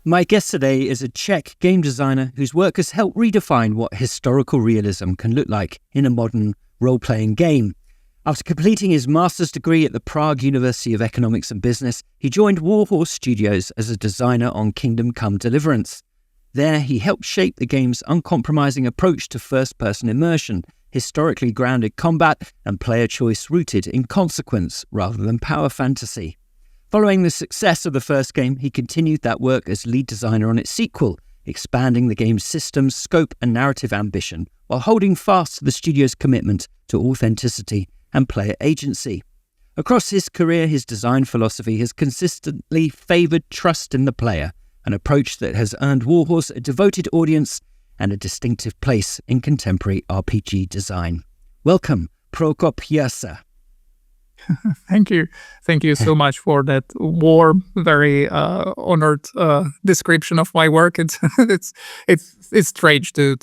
My guest today is a Czech game designer whose work has helped redefine what historical realism can look like in a modern role-playing game. After completing his master's degree at the Prague University of Economics and Business, he joined Warhorse Studios as a designer on Kingdom Come: Deliverance. There, he helped shape the game's uncompromising approach to first-person immersion, historically grounded combat, and player choice rooted in consequence rather than power fantasy. Following the success of the first game, he continued that work as lead designer on its sequel, expanding the game's systems, scope and narrative ambition, while holding fast to the studio's commitment to authenticity and player agency. Across his career, his design philosophy has consistently favoured trust in the player, an approach that has earned Warhorse a devoted audience and a distinctive place in contemporary RPG design. Welcome, Prokop Jirsa. Thank you. Thank you so much for that warm, very honored description of my work. It's strange to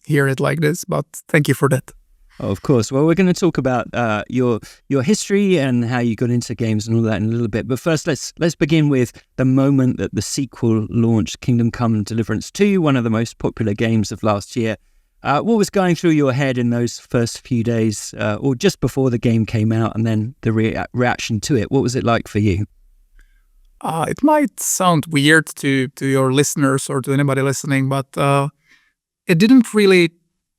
hear it like this, but thank you for that. Oh, of course. Well, we're going to talk about your history and how you got into games and all that in a little bit. But first, let's begin with the moment that the sequel launched, Kingdom Come: Deliverance II, one of the most popular games of last year. What was going through your head in those first few days, or just before the game came out, and then the reaction to it? What was it like for you? It might sound weird to your listeners or to anybody listening, but it didn't really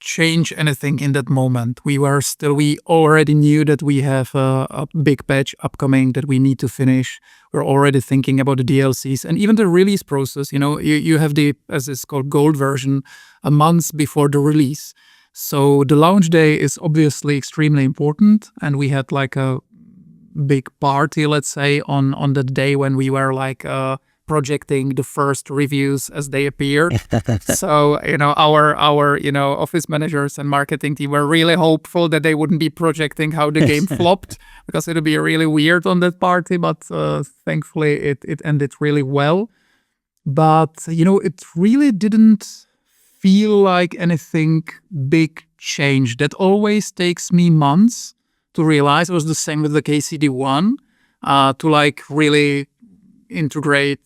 change anything in that moment. We already knew that we have a big patch upcoming that we need to finish. We're already thinking about the DLCs and even the release process. You have the, as it's called, gold version a month before the release. So the launch day is obviously extremely important, and we had like a big party, let's say, on the day when we were like projecting the first reviews as they appeared. So, our office managers and marketing team were really hopeful that they wouldn't be projecting how the game flopped, because it would be really weird on that party. But thankfully, it ended really well. But, it really didn't feel like anything big changed. That always takes me months to realize. It was the same with the KCD1, to like really integrate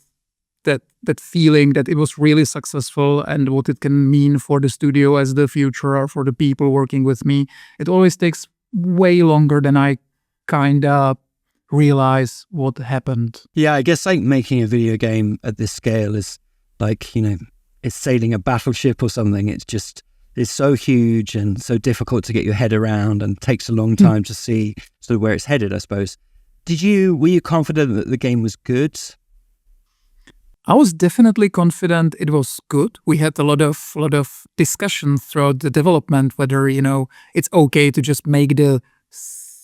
that feeling that it was really successful and what it can mean for the studio as the future or for the people working with me. It always takes way longer than I kind of realize what happened. Yeah, I guess like making a video game at this scale is like, it's sailing a battleship or something. It's so huge and so difficult to get your head around and takes a long time to see sort of where it's headed, I suppose. Were you confident that the game was good? I was definitely confident it was good. We had a lot of discussion throughout the development whether, it's okay to just make the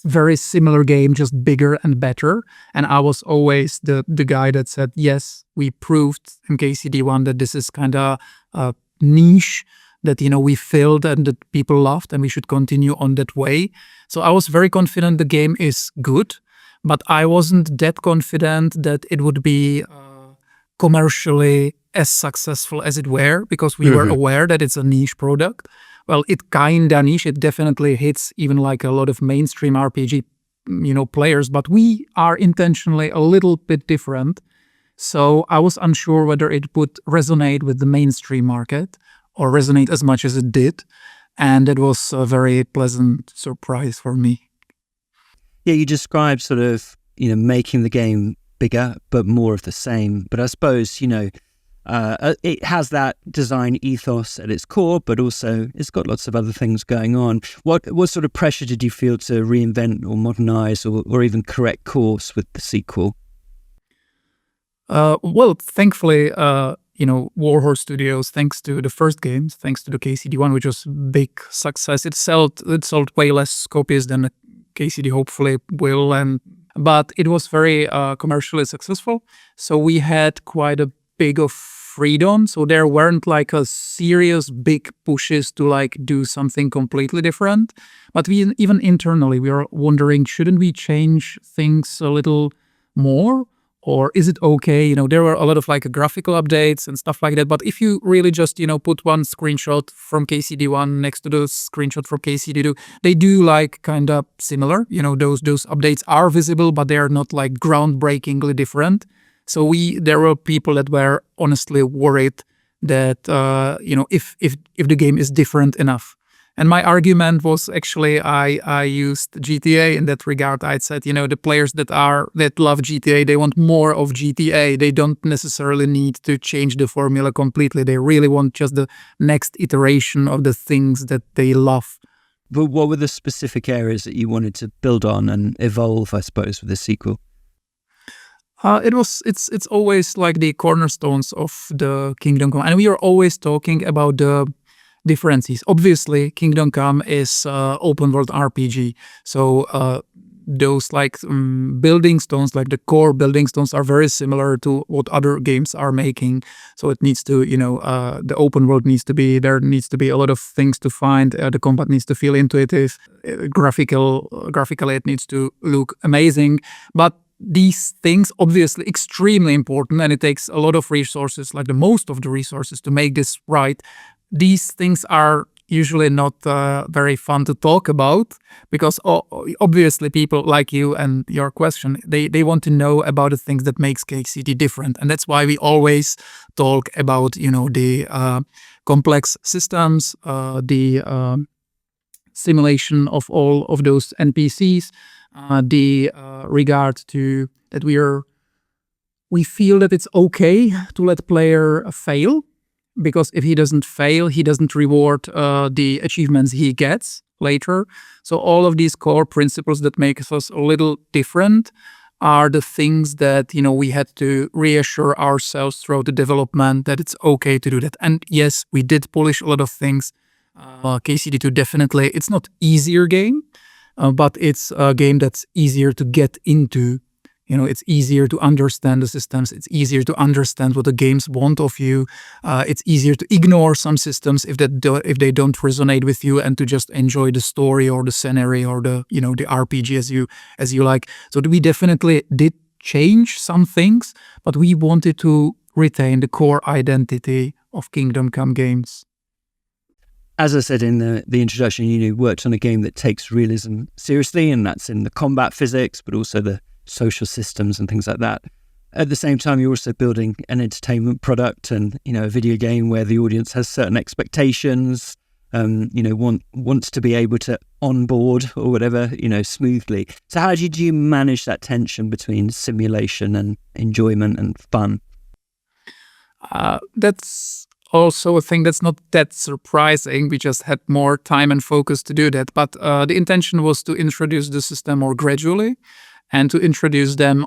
very similar game just bigger and better. And I was always the guy that said, yes, we proved in KCD1 that this is kind of a niche that, we filled and that people loved, and we should continue on that way. So I was very confident the game is good, but I wasn't that confident that it would be commercially as successful as it were, because we were aware that it's a niche product. Well, it kinda niche. It definitely hits even like a lot of mainstream RPG, players, but we are intentionally a little bit different. So I was unsure whether it would resonate with the mainstream market or resonate as much as it did. And it was a very pleasant surprise for me. Yeah, you described sort of, making the game bigger, but more of the same. But I suppose, it has that design ethos at its core, but also it's got lots of other things going on. What sort of pressure did you feel to reinvent or modernize or even correct course with the sequel? Well, thankfully, Warhorse Studios, thanks to the first games, thanks to the KCD1, which was a big success. It sold way less copies than the KCD hopefully will, but it was very commercially successful. So we had quite a big of freedom. So there weren't like a serious big pushes to like do something completely different. But even internally, we were wondering, shouldn't we change things a little more? Or is it okay? There were a lot of like graphical updates and stuff like that. But if you really just, put one screenshot from KCD1 next to the screenshot from KCD2, they do like kind of similar. Those updates are visible, but they are not like groundbreakingly different. So there were people that were honestly worried that if the game is different enough. And my argument was actually I used GTA in that regard. I said, the players that love GTA, they want more of GTA. They don't necessarily need to change the formula completely. They really want just the next iteration of the things that they love. But what were the specific areas that you wanted to build on and evolve, I suppose, with the sequel? It's always like the cornerstones of the Kingdom Come, and we are always talking about the differences. Obviously, Kingdom Come is open world RPG, so those building stones, like the core building stones, are very similar to what other games are making. So it needs to, the open world needs to be there. Needs to be a lot of things to find. The combat needs to feel intuitive. Graphically, it needs to look amazing. But these things obviously extremely important, and it takes a lot of resources, like the most of the resources, to make this right. These things are usually not very fun to talk about, because obviously people like you and your question, they want to know about the things that makes KCD different. And that's why we always talk about, the complex systems, the simulation of all of those NPCs, the regard to that we feel that it's okay to let player fail, because if he doesn't fail, he doesn't reward the achievements he gets later. So all of these core principles that make us a little different are the things that, we had to reassure ourselves throughout the development, that it's okay to do that. And yes, we did polish a lot of things. KCD2 definitely, it's not easier game, but it's a game that's easier to get into. It's easier to understand the systems. It's easier to understand what the games want of you. It's easier to ignore some systems if they don't resonate with you, and to just enjoy the story or the scenario or the the RPG as you like. So we definitely did change some things, but we wanted to retain the core identity of Kingdom Come games. As I said in the introduction, you worked on a game that takes realism seriously, and that's in the combat physics, but also the social systems and things like that. At the same time, you're also building an entertainment product and, a video game where the audience has certain expectations, wants to be able to onboard or whatever, smoothly. So how did you manage that tension between simulation and enjoyment and fun? That's also a thing that's not that surprising. We just had more time and focus to do that. But the intention was to introduce the system more gradually, and to introduce them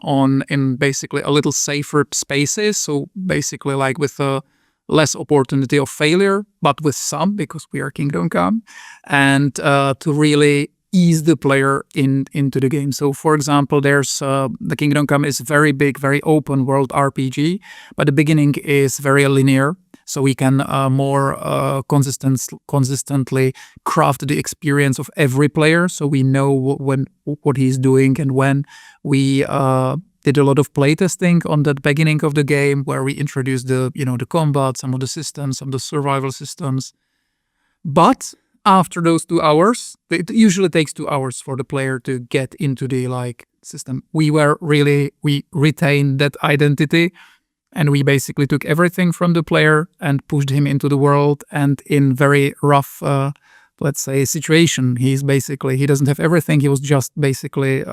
in basically a little safer spaces. So basically like with a less opportunity of failure, but with some, because we are Kingdom Come, and to really ease the player into the game. So for example, there's the Kingdom Come is very big, very open world RPG, but the beginning is very linear. So we can more consistently craft the experience of every player. So we know what he's doing and when. We did a lot of playtesting on that beginning of the game, where we introduced the combat, some of the systems, some of the survival systems. But after those 2 hours, it usually takes 2 hours for the player to get into the system. We retained that identity. And we basically took everything from the player and pushed him into the world, and in very rough, let's say, situation. He doesn't have everything. He was just basically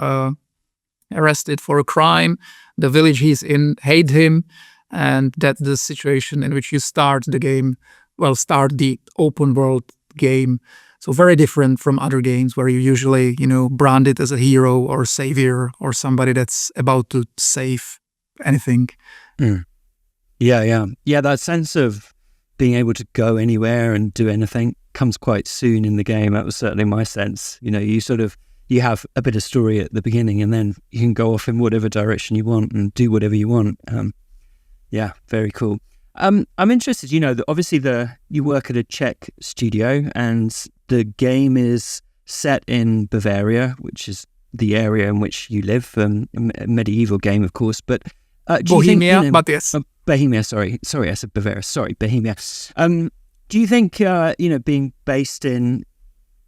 arrested for a crime. The village he's in hate him. And that's the situation in which you start the game. Well, start the open world game. So very different from other games where you usually, branded as a hero or savior or somebody that's about to save anything. Mm. Yeah, that sense of being able to go anywhere and do anything comes quite soon in the game. That was certainly my sense. You have a bit of story at the beginning, and then you can go off in whatever direction you want and do whatever you want. Yeah, very cool. I'm interested, that obviously you work at a Czech studio, and the game is set in Bavaria, which is the area in which you live, a medieval game, of course, but Bohemia, but yes. Bohemia, sorry, I said Bavaria, sorry, Bohemia. Do you think, being based in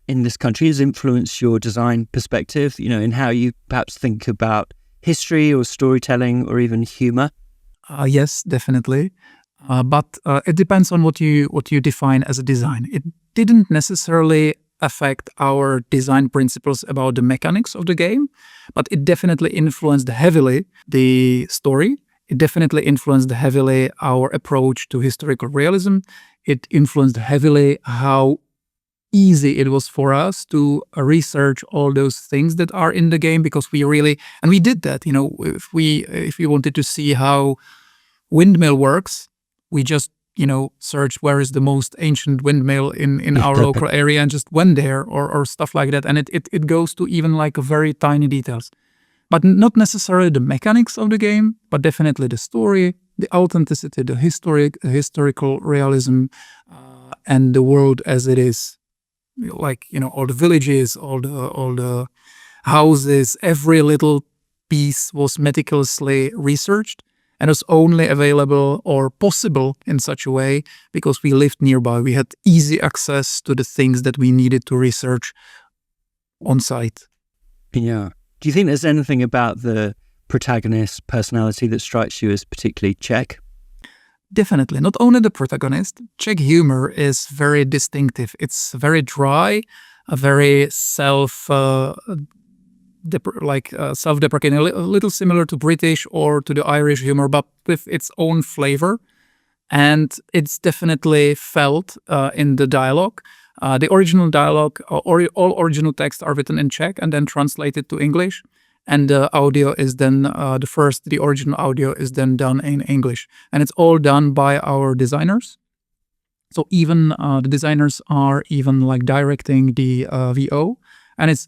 this country has influenced your design perspective, in how you perhaps think about history or storytelling or even humour? Yes, definitely. But it depends on what you define as a design. It didn't necessarily affect our design principles about the mechanics of the game, but it definitely influenced heavily the story. It definitely influenced heavily our approach to historical realism. It influenced heavily how easy it was for us to research all those things that are in the game, because we did that. If we wanted to see how windmill works, we just search where is the most ancient windmill in our local area and just went there, or stuff like that. And it goes to even like very tiny details, but not necessarily the mechanics of the game, but definitely the story, the authenticity, the historical realism, and the world as it is. Like all the villages, all the houses, every little piece was meticulously researched, and was only available or possible in such a way because we lived nearby. We had easy access to the things that we needed to research on site. Yeah. Do you think there's anything about the protagonist's personality that strikes you as particularly Czech? Definitely. Not only the protagonist. Czech humor is very distinctive. It's very dry, a very self-deprecating, a little similar to British or to the Irish humor, but with its own flavor. And it's definitely felt in the dialogue. The original dialogue, all original texts are written in Czech and then translated to English. And the audio is then, the original audio is then done in English. And it's all done by our designers. So even the designers are even like directing the VO. And it's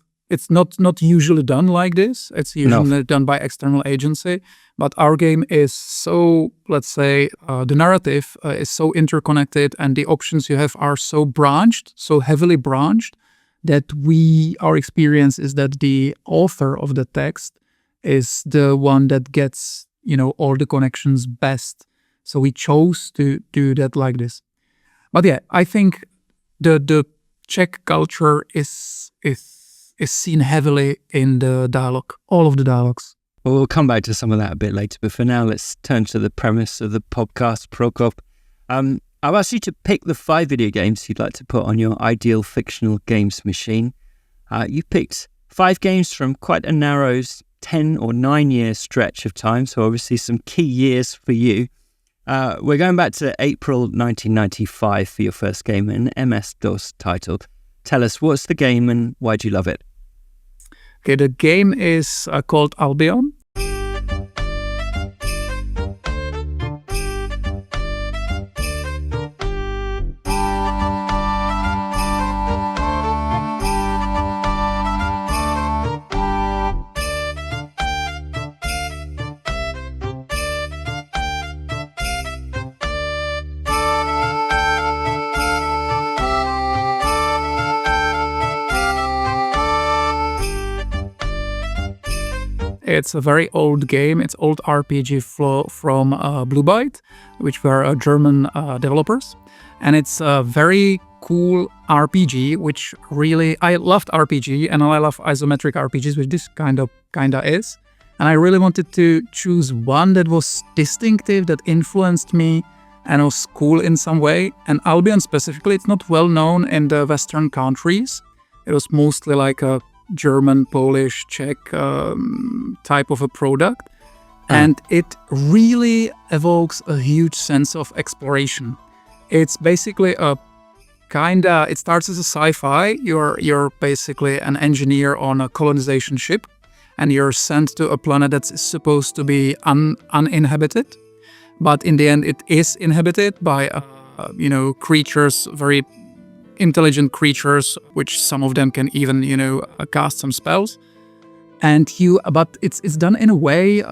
not usually done like this. It's usually done by external agency. But our game is so, let's say, the narrative is so interconnected, and the options you have are so branched, so heavily branched, that our experience is that the author of the text is the one that gets, all the connections best. So we chose to do that like this. But yeah, I think the Czech culture is seen heavily in the dialogue, all of the dialogues. Well, we'll come back to some of that a bit later, but for now, let's turn to the premise of the podcast, Prokop. I've asked you to pick the 5 video games you'd like to put on your ideal fictional games machine. You picked 5 games from quite a narrow 10 or 9 year stretch of time, so obviously some key years for you. We're going back to April 1995 for your first game, an MS-DOS title. Tell us, what's the game and why do you love it? Okay, the game is called Albion. It's a very old game. It's old RPG from Blue Byte, which were German developers. And it's a very cool RPG, which really, I loved RPG and I love isometric RPGs, which this kinda is. And I really wanted to choose one that was distinctive, that influenced me and was cool in some way. And Albion specifically, it's not well known in the Western countries. It was mostly like a German, Polish, Czech type of a product. And it really evokes a huge sense of exploration. It's basically it starts as a sci-fi. You're basically an engineer on a colonization ship, and you're sent to a planet that's supposed to be uninhabited. But in the end, it is inhabited by, creatures, very intelligent creatures, which some of them can even, cast some spells. But it's done in a way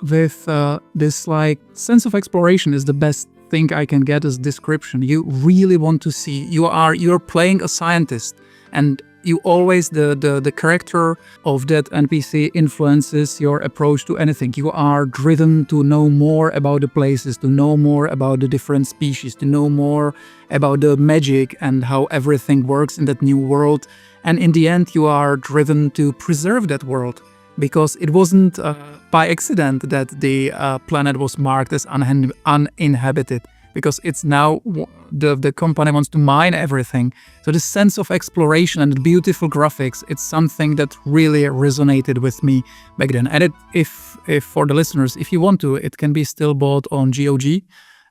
with this like sense of exploration is the best thing I can get as description. You really want to see, you're playing a scientist, and you always, the character of that NPC influences your approach to anything. You are driven to know more about the places, to know more about the different species, to know more about the magic and how everything works in that new world. And in the end, you are driven to preserve that world. because it wasn't by accident that the planet was marked as uninhabited, because it's now the company wants to mine everything. So the sense of exploration and the beautiful graphics, it's something that really resonated with me back then. And if for the listeners, if you want to, it can be still bought on GOG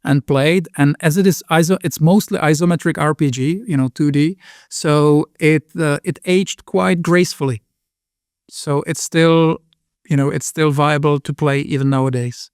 and played. And as it is it's mostly isometric RPG, 2D. So it aged quite gracefully. So it's still viable to play even nowadays.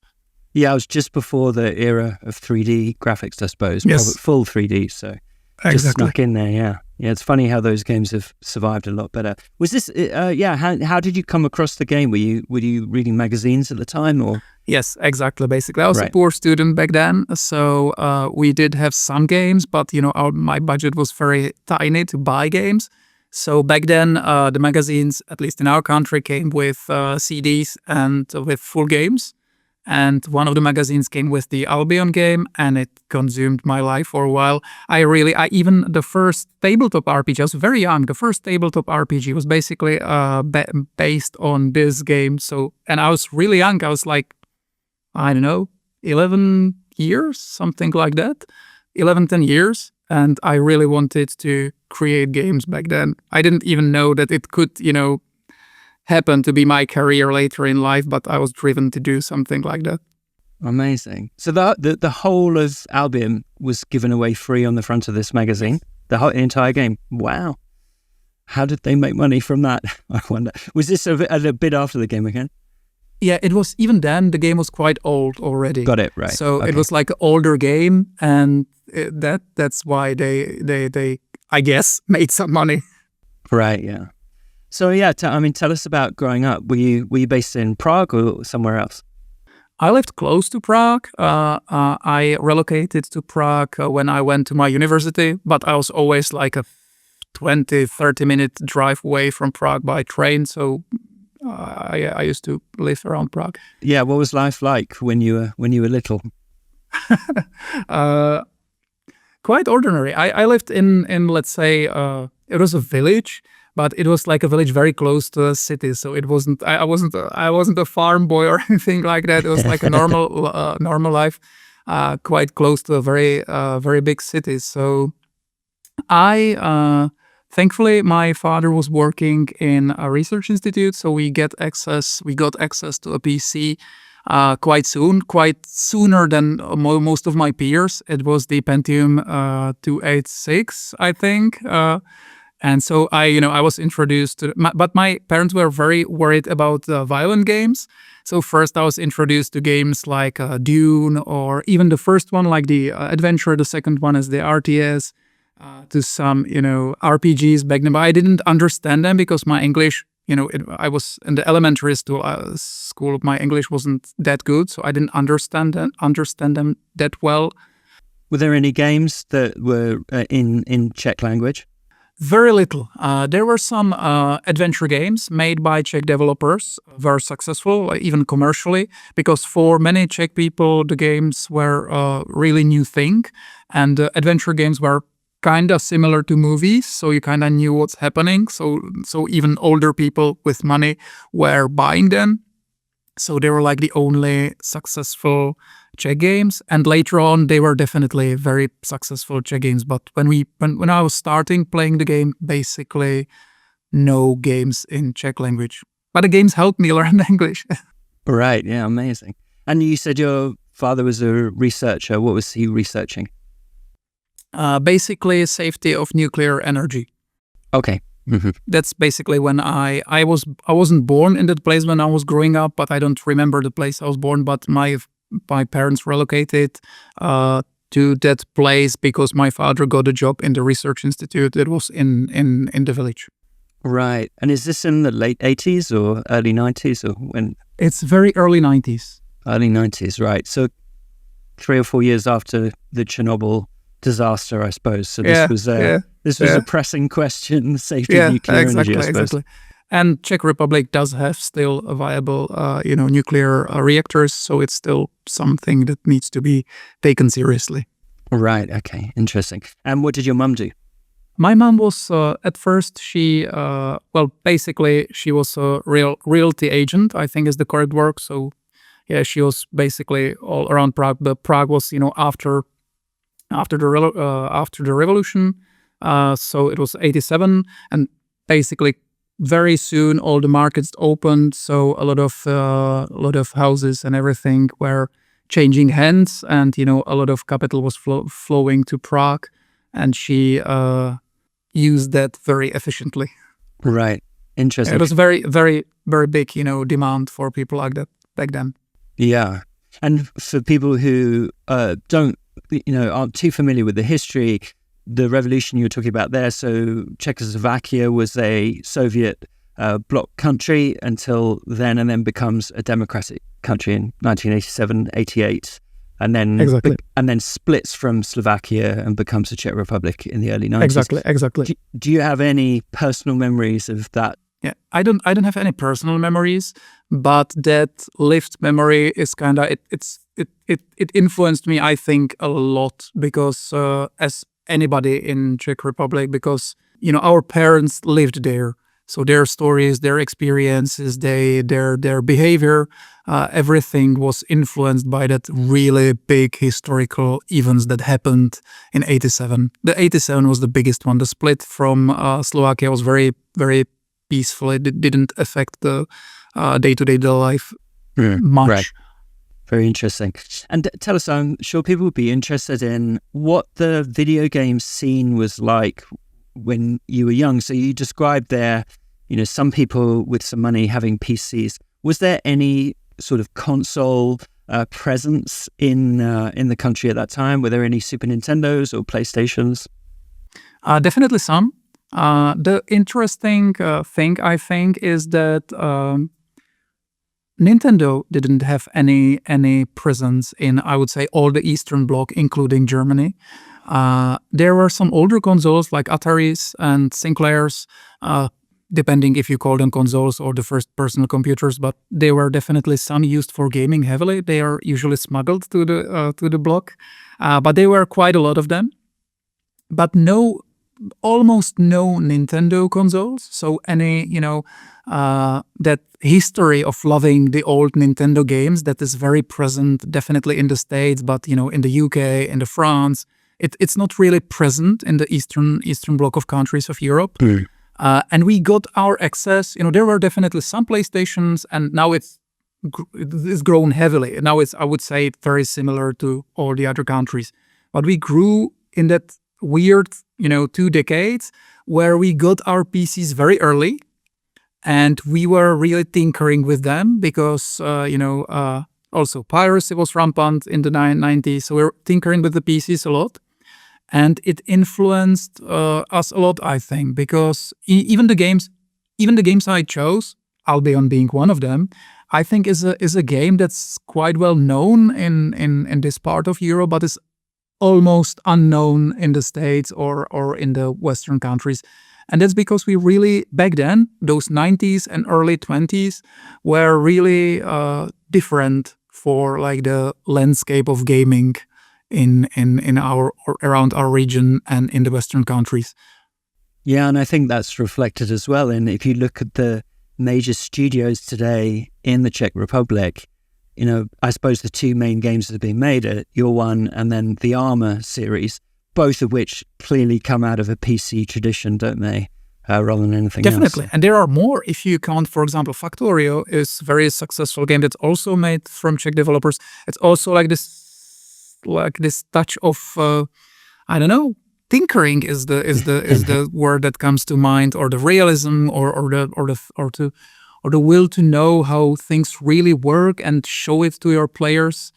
Yeah, it was just before the era of 3D graphics, I suppose. Yes. Full 3D, so just snuck in there, yeah. Yeah, it's funny how those games have survived a lot better. Was this, how did you come across the game? Were you reading magazines at the time, or? Yes, exactly, basically. I was Right. a poor student back then, so we did have some games, but, my budget was very tiny to buy games. So back then, the magazines, at least in our country, came with CDs and with full games. And one of the magazines came with the Albion game, and it consumed my life for a while. Even the first tabletop RPG, I was very young. The first tabletop RPG was basically based on this game. And I was really young. I was like, I don't know, 11 years, something like that. 11, 10 years. And I really wanted to create games back then. I didn't even know that it could, happen to be my career later in life, but I was driven to do something like that. Amazing. So the whole of Albion was given away free on the front of this magazine? The entire game? Wow. How did they make money from that? I wonder. Was this a bit after the game again? Yeah, it was. Even then, the game was quite old already. Got it, right. So Okay. It was like an older game, and that's why they I guess made some money. Right, yeah. So yeah, tell us about growing up. Were you based in Prague or somewhere else? I lived close to Prague. I relocated to Prague when I went to my university, but I was always like a 20, 30-minute drive away from Prague by train. So I used to live around Prague. Yeah, what was life like when you were little? Quite ordinary. I lived in let's say, it was a village, but it was like a village very close to a city. So it wasn't. I wasn't a farm boy or anything like that. It was like a normal life, quite close to a very big city. So thankfully, my father was working in a research institute, so we got access to a PC quite soon, quite sooner than most of my peers. It was the Pentium 286, I think. And so I was introduced to, but my parents were very worried about violent games. So first I was introduced to games like Dune, or even the first one like the Adventure, the second one is the RTS, to some, RPGs back then. But I didn't understand them because my English, I was in the elementary school, my English wasn't that good. So I didn't understand them that well. Were there any games that were in Czech language? Very little. There were some adventure games made by Czech developers, very successful, even commercially, because for many Czech people, the games were a really new thing. And adventure games were kind of similar to movies, so you kind of knew what's happening. So even older people with money were buying them. So they were like the only successful Czech games, and later on they were definitely very successful Czech games. But when I was starting playing the game, basically no games in Czech language. But the games helped me learn English. Right, yeah, amazing. And you said your father was a researcher. What was he researching? Basically, safety of nuclear energy. Okay. Mm-hmm. That's basically when I wasn't born in that place when I was growing up, but I don't remember the place I was born. But my parents relocated to that place because my father got a job in the research institute that was in the village. Right. And is this in the late 80s or early 90s, or when? It's very early 90s. Early 90s, right. So 3 or 4 years after the Chernobyl disaster, I suppose. So this was a pressing question, safety of nuclear energy, I suppose. Exactly. And Czech Republic does have still a viable, nuclear reactors, so it's still something that needs to be taken seriously. Right. Okay. Interesting. And what did your mum do? My mom was at first basically she was a realty agent, I think is the correct word. So yeah, she was basically all around Prague. But Prague was after the revolution, so it was 87, and basically very soon all the markets opened. So a lot of houses and everything were changing hands, and a lot of capital was flowing to Prague, and she used that very efficiently. Right. Interesting. It was very, very, very big, demand for people like that back then. Yeah. And for people who aren't too familiar with the history, the revolution you were talking about there, so Czechoslovakia was a Soviet bloc country until then, and then becomes a democratic country in 1987, 88. And then exactly. And then splits from Slovakia and becomes a Czech Republic in the early 90s. Exactly. Do you have any personal memories of that? Yeah, I don't have any personal memories, but that lived memory is kind of it influenced me, I think, a lot, because as anybody in Czech Republic, because our parents lived there. So their stories, their experiences, their behavior, everything was influenced by that really big historical events that happened in 87. The 87 was the biggest one. The split from Slovakia was very, very peaceful. It didn't affect the day-to-day life much. Right. Very interesting. And tell us, I'm sure people would be interested in what the video game scene was like when you were young. So you described there, some people with some money having PCs. Was there any sort of console presence in the country at that time? Were there any Super Nintendos or PlayStations? Definitely some. The interesting thing, I think, is that Nintendo didn't have any presence in, I would say, all the Eastern Bloc, including Germany. There were some older consoles like Ataris and Sinclairs, depending if you call them consoles or the first personal computers, but there were definitely some used for gaming heavily. They are usually smuggled to the bloc, but there were quite a lot of them. But almost no Nintendo consoles. So any, that history of loving the old Nintendo games that is very present, definitely in the States, but in the UK, in the France, it's not really present in the Eastern Bloc of countries of Europe. And we got our access. There were definitely some PlayStations, and now it's grown heavily. Now it's, I would say, very similar to all the other countries. But we grew in that weird, 2 decades where we got our PCs very early, and we were really tinkering with them because, also piracy was rampant in the 90s. So we were tinkering with the PCs a lot. And it influenced us a lot, I think, because even the games I chose, Albion being one of them, I think is a game that's quite well known in this part of Europe, but is almost unknown in the States or in the Western countries. And that's because we really, back then, those 90s and early 20s were really different for like the landscape of gaming in our or around our region and in the Western countries. Yeah, and I think that's reflected as well. And if you look at the major studios today in the Czech Republic, I suppose the 2 main games that have been made are your one and then the Armour series, both of which clearly come out of a PC tradition, don't they? Rather than anything else. Definitely. And there are more. If you count, for example, Factorio is a very successful game that's also made from Czech developers. It's also like this touch of I don't know, tinkering is the word that comes to mind, or the realism, or the will to know how things really work and show it to your players.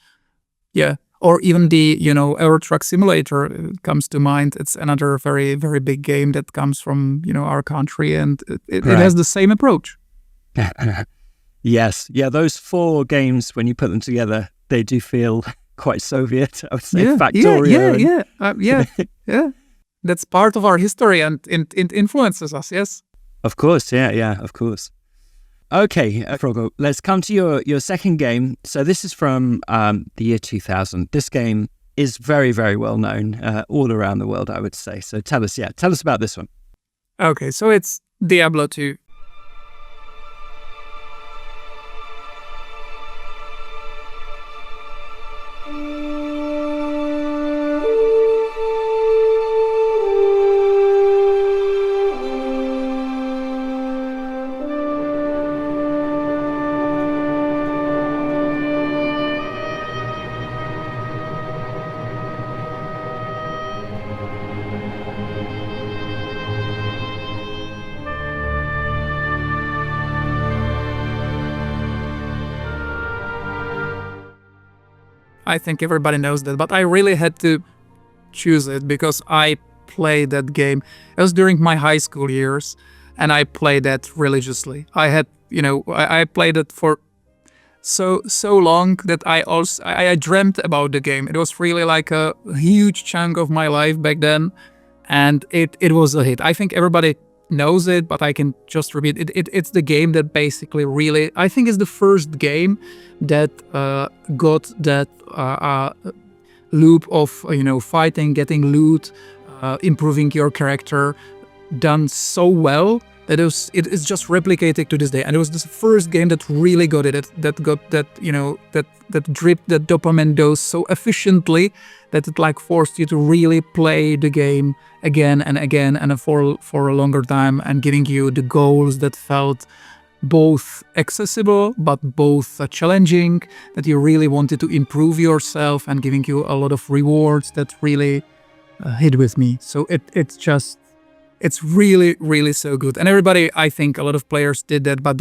Yeah. Or even the Euro Truck Simulator comes to mind. It's another very, very big game that comes from our country, and it has the same approach. Yes, yeah. Those 4 games, when you put them together, they do feel quite Soviet. I would say Factorio. Yeah. That's part of our history, and it influences us. Yes. Of course. Yeah. Of course. Okay, Prokop, let's come to your second game. So this is from the year 2000. This game is very, very well known all around the world, I would say. So tell us about this one. Okay, so it's Diablo II. I think everybody knows that, but I really had to choose it because I played that game. It was during my high school years, and I played that religiously. I had, I played it for so long that I dreamt about the game. It was really like a huge chunk of my life back then, and it was a hit. I think everybody knows it, but I can just repeat it. It's the game that basically really, I think, is the first game that got that loop of fighting, getting loot, improving your character done so well that it is just replicated to this day. And it was the first game that really got it, that got that that dripped that dopamine dose so efficiently that it like forced you to really play the game again and again and for a longer time, and giving you the goals that felt both accessible but both challenging, that you really wanted to improve yourself, and giving you a lot of rewards that really hit with me. So it's really, really so good. And everybody, I think a lot of players did that, but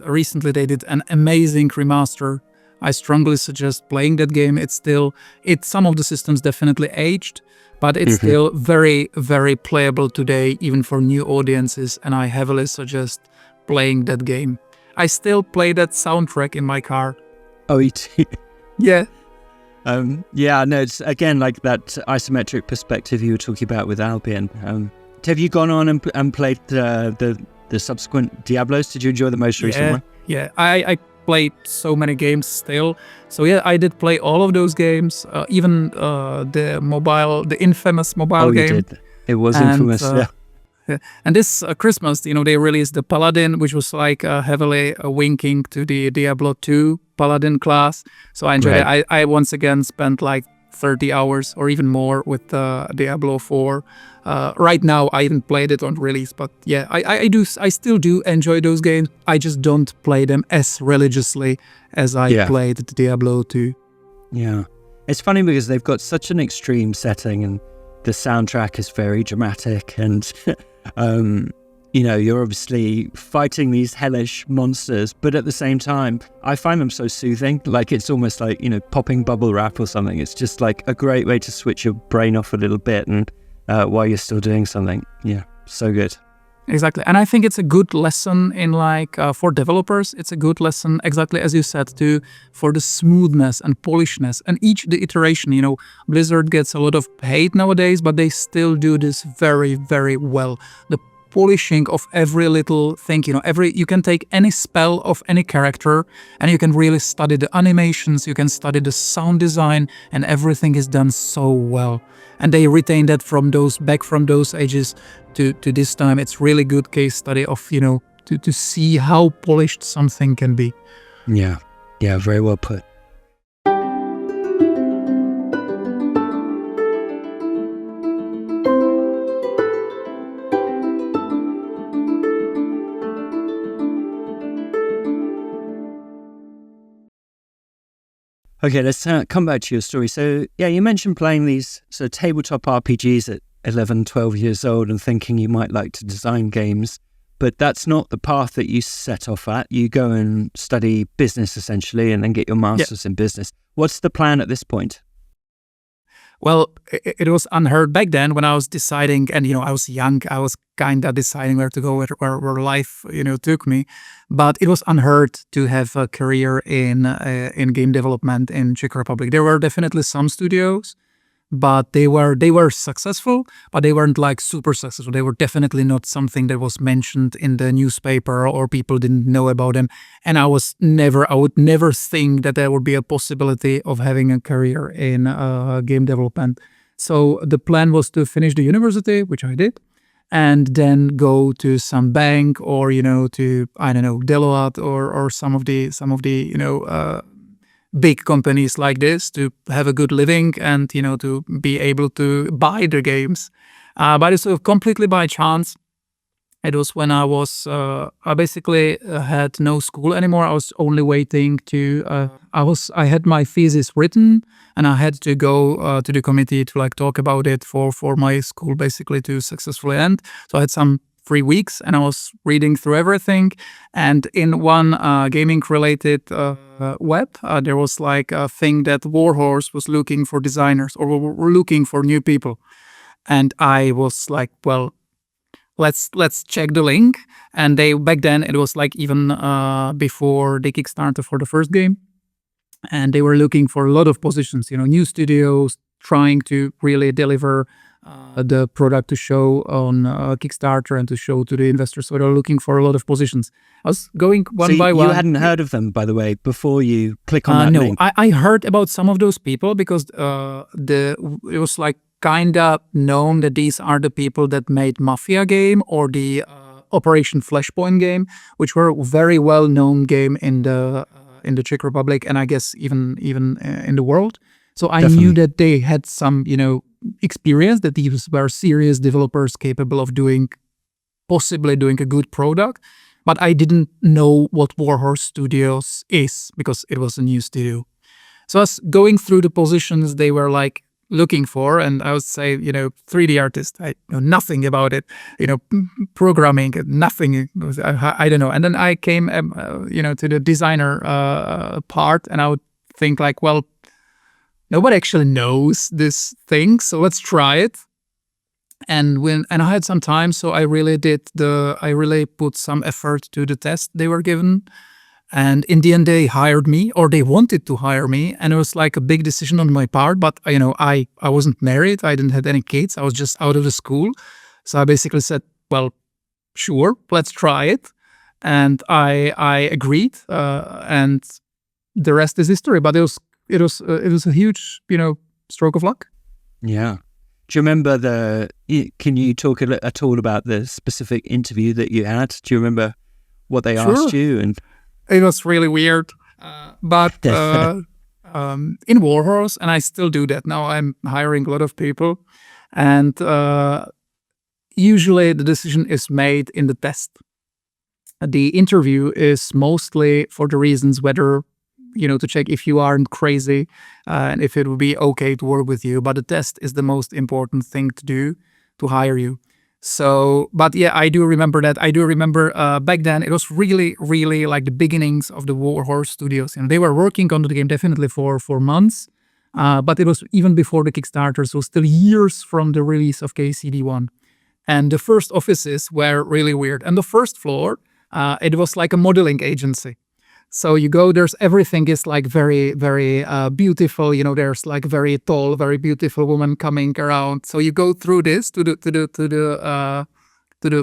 recently they did an amazing remaster. I strongly suggest playing that game. Some of the systems definitely aged, but it's still very, very playable today, even for new audiences. And I heavily suggest playing that game. I still play that soundtrack in my car. Oh, you do? Yeah. No, it's again like that isometric perspective you were talking about with Albion. Have you gone on and played the subsequent Diablos? Did you enjoy the most recent one? Yeah, I played so many games still. So yeah, I did play all of those games, even the infamous mobile game. You did. It was infamous, yeah. And this Christmas, they released the Paladin, which was like heavily winking to the Diablo II Paladin class. So I enjoyed it. I once again spent like 30 hours or even more with Diablo 4. Right now, I haven't played it on release, but yeah, I still do enjoy those games. I just don't play them as religiously as I played Diablo 2. Yeah. It's funny because they've got such an extreme setting, and the soundtrack is very dramatic, and you're obviously fighting these hellish monsters, but at the same time, I find them so soothing. Like, it's almost like, popping bubble wrap or something. It's just like a great way to switch your brain off a little bit, and while you're still doing something. Yeah, so good. Exactly. And I think it's a good lesson in for developers. It's a good lesson, exactly as you said, for the smoothness and polishness. And the iteration, Blizzard gets a lot of hate nowadays, but they still do this very, very well. The polishing of every little thing, you can take any spell of any character and you can really study the animations, you can study the sound design, and everything is done so well. And they retain that from those ages to this time. It's really good case study of, to see how polished something can be. Yeah, very well put. Okay, let's come back to your story. So, yeah, you mentioned playing these tabletop RPGs at 11, 12 years old and thinking you might like to design games, but that's not the path that you set off at. You go and study business, essentially, and then get your master's in business. What's the plan at this point? Well, it was unheard back then when I was deciding, and I was young. I was kind of deciding where to go, where life took me. But it was unheard to have a career in game development in Czech Republic. There were definitely some studios, but they were successful, but they weren't like super successful. They were definitely not something that was mentioned in the newspaper or people didn't know about them. And I would never think that there would be a possibility of having a career in game development. So the plan was to finish the university, which I did, and then go to some bank or to, I don't know, Deloitte or some of the big companies like this to have a good living and to be able to buy the games. But it's completely by chance. It was when I was I basically had no school anymore. I was only waiting to I had my thesis written and I had to go to the committee to like talk about it for my school basically to successfully end. So I had some 3 weeks and I was reading through everything. And in one gaming related web, there was like a thing that Warhorse was looking for designers or were looking for new people. And I was like, well, let's check the link. And back then it was like even before the Kickstarter for the first game. And they were looking for a lot of positions, new studios trying to really deliver the product to show on Kickstarter and to show to the investors. So they were looking for a lot of positions. I was going one by one. You hadn't heard of them, by the way, before you click on that link? No, I heard about some of those people because it was like kind of known that these are the people that made Mafia game or the Operation Flashpoint game, which were a very well-known game in the Czech Republic and I guess even in the world. So I knew that they had some, experience, that these were serious developers capable of possibly doing a good product. But I didn't know what Warhorse Studios is because it was a new studio. So I was going through the positions they were like looking for, and I would say, 3D artist, I know nothing about it, programming, nothing, I don't know. And then I came, to the designer part, and I would think like, well, nobody actually knows this thing, so let's try it. And I had some time, so I really put some effort to the test they were given. And in the end, they hired me, or they wanted to hire me. And it was like a big decision on my part. But, I wasn't married. I didn't have any kids. I was just out of the school. So I basically said, well, sure, let's try it. And I agreed. And the rest is history. But it was a huge, stroke of luck. Yeah. Do you remember can you talk at all about the specific interview that you had? Do you remember what they asked you? And it was really weird, but in Warhorse, and I still do that now, I'm hiring a lot of people, and usually the decision is made in the test. The interview is mostly for the reasons whether, to check if you aren't crazy and if it would be okay to work with you, but the test is the most important thing to do to hire you. So, but yeah, I do remember that. I do remember back then it was really, really like the beginnings of the Warhorse Studios. They were working on the game definitely for months, but it was even before the Kickstarter, so still years from the release of KCD1. And the first offices were really weird. And the first floor, it was like a modeling agency. So you go, everything is like very, very beautiful. There's like very tall, very beautiful woman coming around. So you go through this to the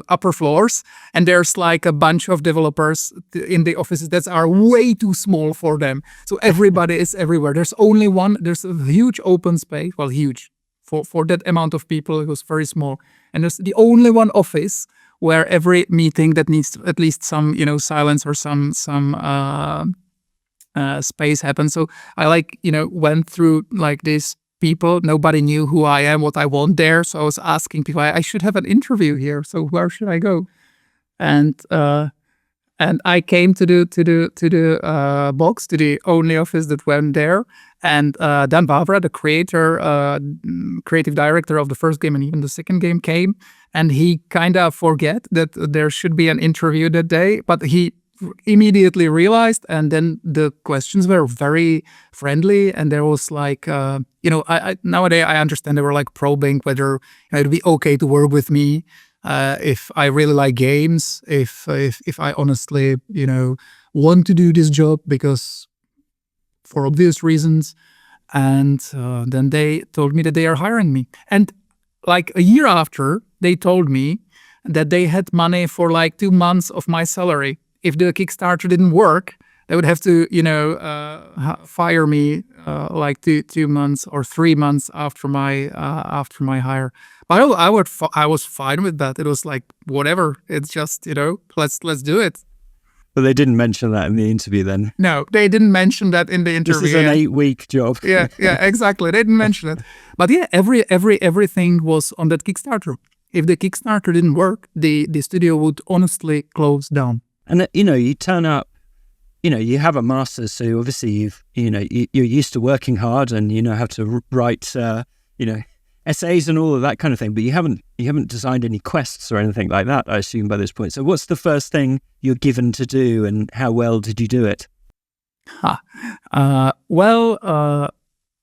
upper floors, and there's like a bunch of developers in the offices that are way too small for them. So everybody is everywhere. There's only one. There's a huge open space. Well, huge for that amount of people. It was very small, and there's the only one office where every meeting that needs at least some, silence or some space happens. So I went through like these people. Nobody knew who I am, what I want there. So I was asking people, I should have an interview here. So where should I go? And I came to the box, to the only office that went there. And Dan Bavra, the creative director of the first game and even the second game, came. And he kind of forget that there should be an interview that day, but he immediately realized. And then the questions were very friendly, and there was like, nowadays I understand they were like probing whether it'd be okay to work with me, if I really like games, if I honestly, want to do this job, because for obvious reasons. And then they told me that they are hiring me. And like a year after, they told me that they had money for like 2 months of my salary. If the Kickstarter didn't work, they would have to, fire me like 2 months or 3 months after my hire. But I was fine with that. It was like, whatever. It's just, let's do it. But they didn't mention that in the interview then. No, they didn't mention that in the interview. This is an 8-week job. yeah, exactly. They didn't mention it. But yeah, everything was on that Kickstarter. If the Kickstarter didn't work, the studio would honestly close down. And you turn up, you have a master's, so obviously you're used to working hard and you know how to write, essays and all of that kind of thing. But you haven't designed any quests or anything like that, I assume, by this point. So what's the first thing you're given to do, and how well did you do it?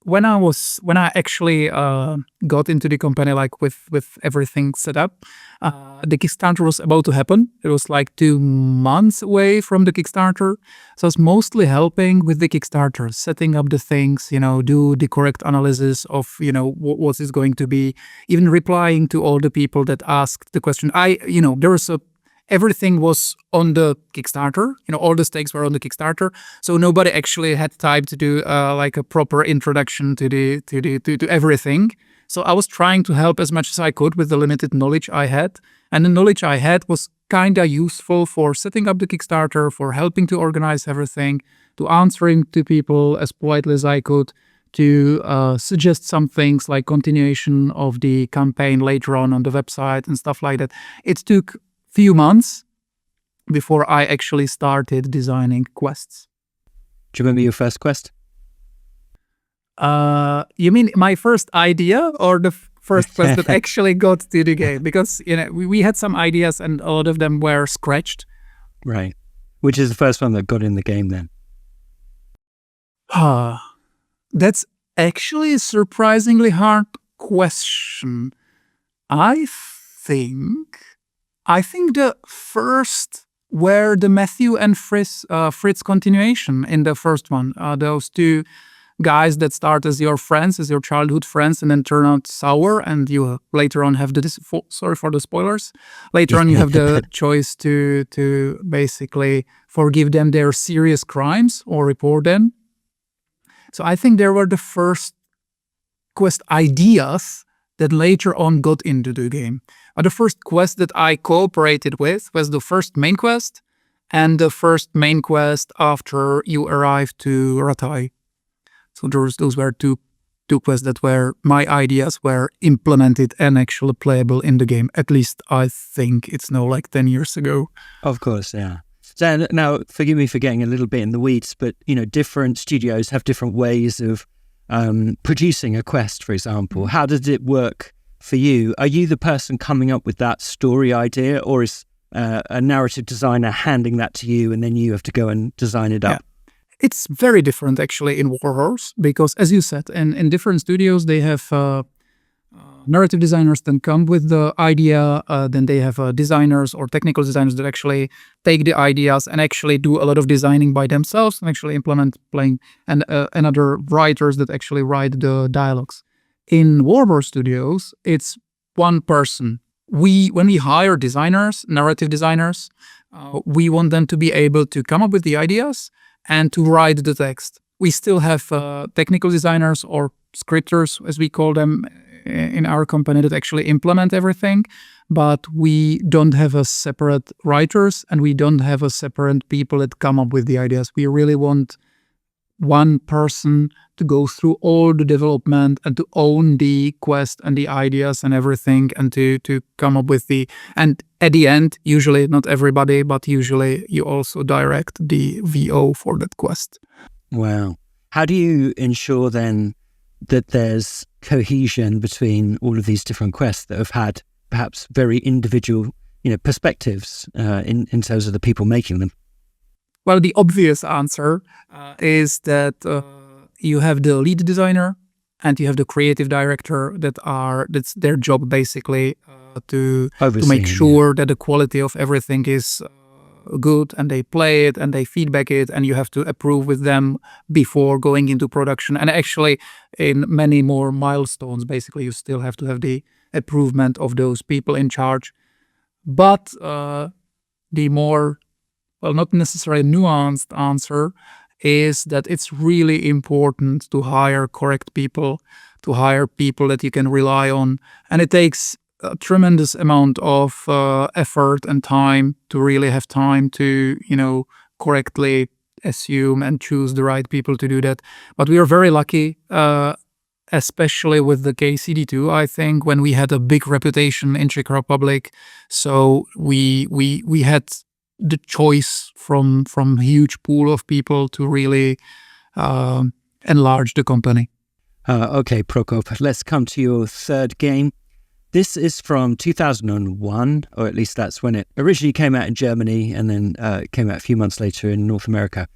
When I actually got into the company, like with everything set up, the Kickstarter was about to happen. It was like 2 months away from the Kickstarter. So I was mostly helping with the Kickstarter, setting up the things, do the correct analysis of, what is going to be, even replying to all the people that asked the question. Everything was on the Kickstarter. All the stakes were on the Kickstarter, so nobody actually had time to do like a proper introduction to everything. So I was trying to help as much as I could with the limited knowledge I had, and the knowledge I had was kinda useful for setting up the Kickstarter, for helping to organize everything, to answering to people as politely as I could, to suggest some things like continuation of the campaign later on the website and stuff like that. It took few months before I actually started designing quests. Do you remember your first quest? You mean my first idea or the first quest that actually got to the game? Because we had some ideas and a lot of them were scratched. Right. Which is the first one that got in the game then? That's actually a surprisingly hard question. I think the first were the Matthew and Fritz continuation in the first one. Those two guys that start as your friends, as your childhood friends, and then turn out sour, and you later on have sorry for the spoilers. Later on, you have the choice to basically forgive them their serious crimes or report them. So I think there were the first quest ideas that later on got into the game. The first quest that I cooperated with was the first main quest and the first main quest after you arrived to Ratai. So those were two quests that were my ideas were implemented and actually playable in the game. At least I think it's now like 10 years ago. Of course, yeah. So now, forgive me for getting a little bit in the weeds, but different studios have different ways of producing a quest, for example. How does it work for you? Are you the person coming up with that story idea, or is a narrative designer handing that to you and then you have to go and design it up? Yeah. It's very different actually in Warhorse, because as you said, in different studios they have narrative designers that come with the idea, then they have designers or technical designers that actually take the ideas and actually do a lot of designing by themselves and actually implement playing, and other writers that actually write the dialogues. In Warhorse Studios, it's one person. When we hire designers, narrative designers, we want them to be able to come up with the ideas and to write the text. We still have technical designers or scripters, as we call them in our company, that actually implement everything, but we don't have a separate writers and we don't have a separate people that come up with the ideas. We really want one person to go through all the development and to own the quest and the ideas and everything, and to come up with and at the end, usually not everybody, but usually you also direct the VO for that quest. Wow. How do you ensure then that there's cohesion between all of these different quests that have had perhaps very individual, perspectives in terms of the people making them? Well, the obvious answer is that you have the lead designer and you have the creative director that's their job basically to make sure that the quality of everything is good, and they play it and they feedback it, and you have to approve with them before going into production. And actually, in many more milestones, basically, you still have to have the approval of those people in charge. But the more, well, not necessarily nuanced answer is that it's really important to hire correct people, to hire people that you can rely on. And it takes a tremendous amount of effort and time to really have time to, correctly assume and choose the right people to do that. But we are very lucky, especially with the KCD2, I think, when we had a big reputation in Czech Republic. So we had the choice from a huge pool of people to really enlarge the company. Okay, Prokop, let's come to your third game. This is from 2001, or at least that's when it originally came out in Germany, and then it came out a few months later in North America.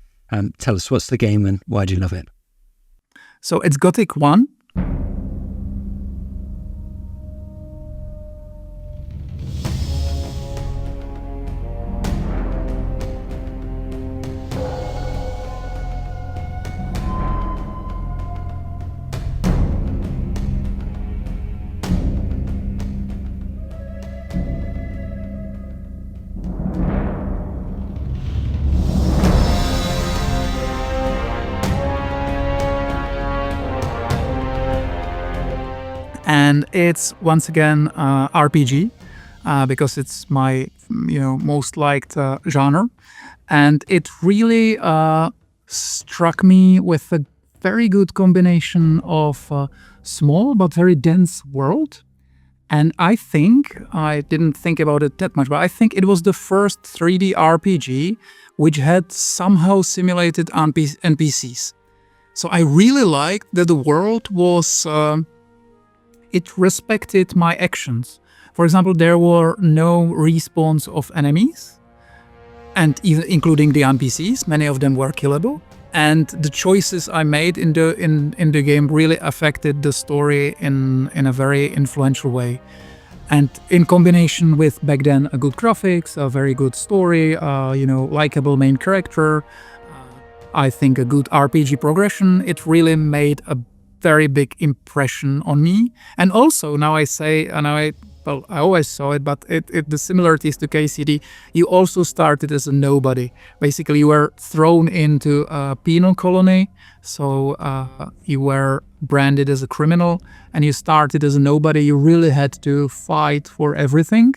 Tell us, what's the game and why do you love it? So it's Gothic 1. And it's once again RPG because it's my most liked genre, and it really struck me with a very good combination of small but very dense world. And I think, I didn't think about it that much, but I think it was the first 3D RPG which had somehow simulated NPCs. So I really liked that the world was it respected my actions. For example, there were no respawns of enemies, and even including the NPCs, many of them were killable. And the choices I made in the game really affected the story in a very influential way. And in combination with, back then, a good graphics, a very good story, likable main character, I think a good RPG progression, it really made a very big impression on me. And also, now I say, and I always saw it, but the similarities to KCD, you also started as a nobody. Basically, you were thrown into a penal colony, so you were branded as a criminal, and you started as a nobody. You really had to fight for everything.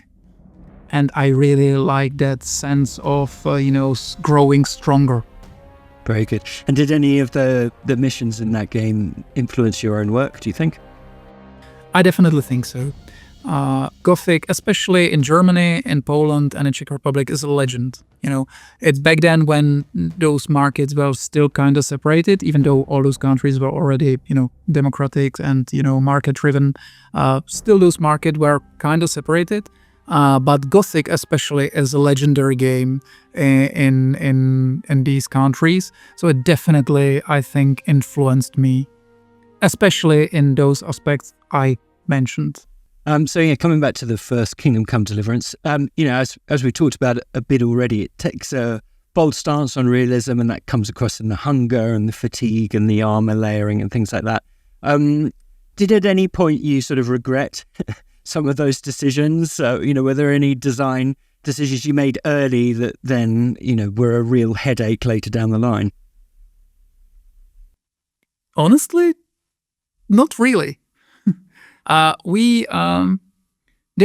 And I really like that sense of, growing stronger. Very good. And did any of the missions in that game influence your own work, do you think? I definitely think so. Gothic, especially in Germany, in Poland, and in Czech Republic, is a legend. It's back then when those markets were still kind of separated, even though all those countries were already, democratic and, market-driven. Still, those markets were kind of separated. But Gothic, especially, is a legendary game in these countries. So it definitely, I think, influenced me, especially in those aspects I mentioned. Coming back to the first Kingdom Come Deliverance, as we talked about a bit already, it takes a bold stance on realism, and that comes across in the hunger and the fatigue and the armor layering and things like that. Did at any point you sort of regret some of those decisions? Were there any design decisions you made early that then, were a real headache later down the line? Honestly, not really. There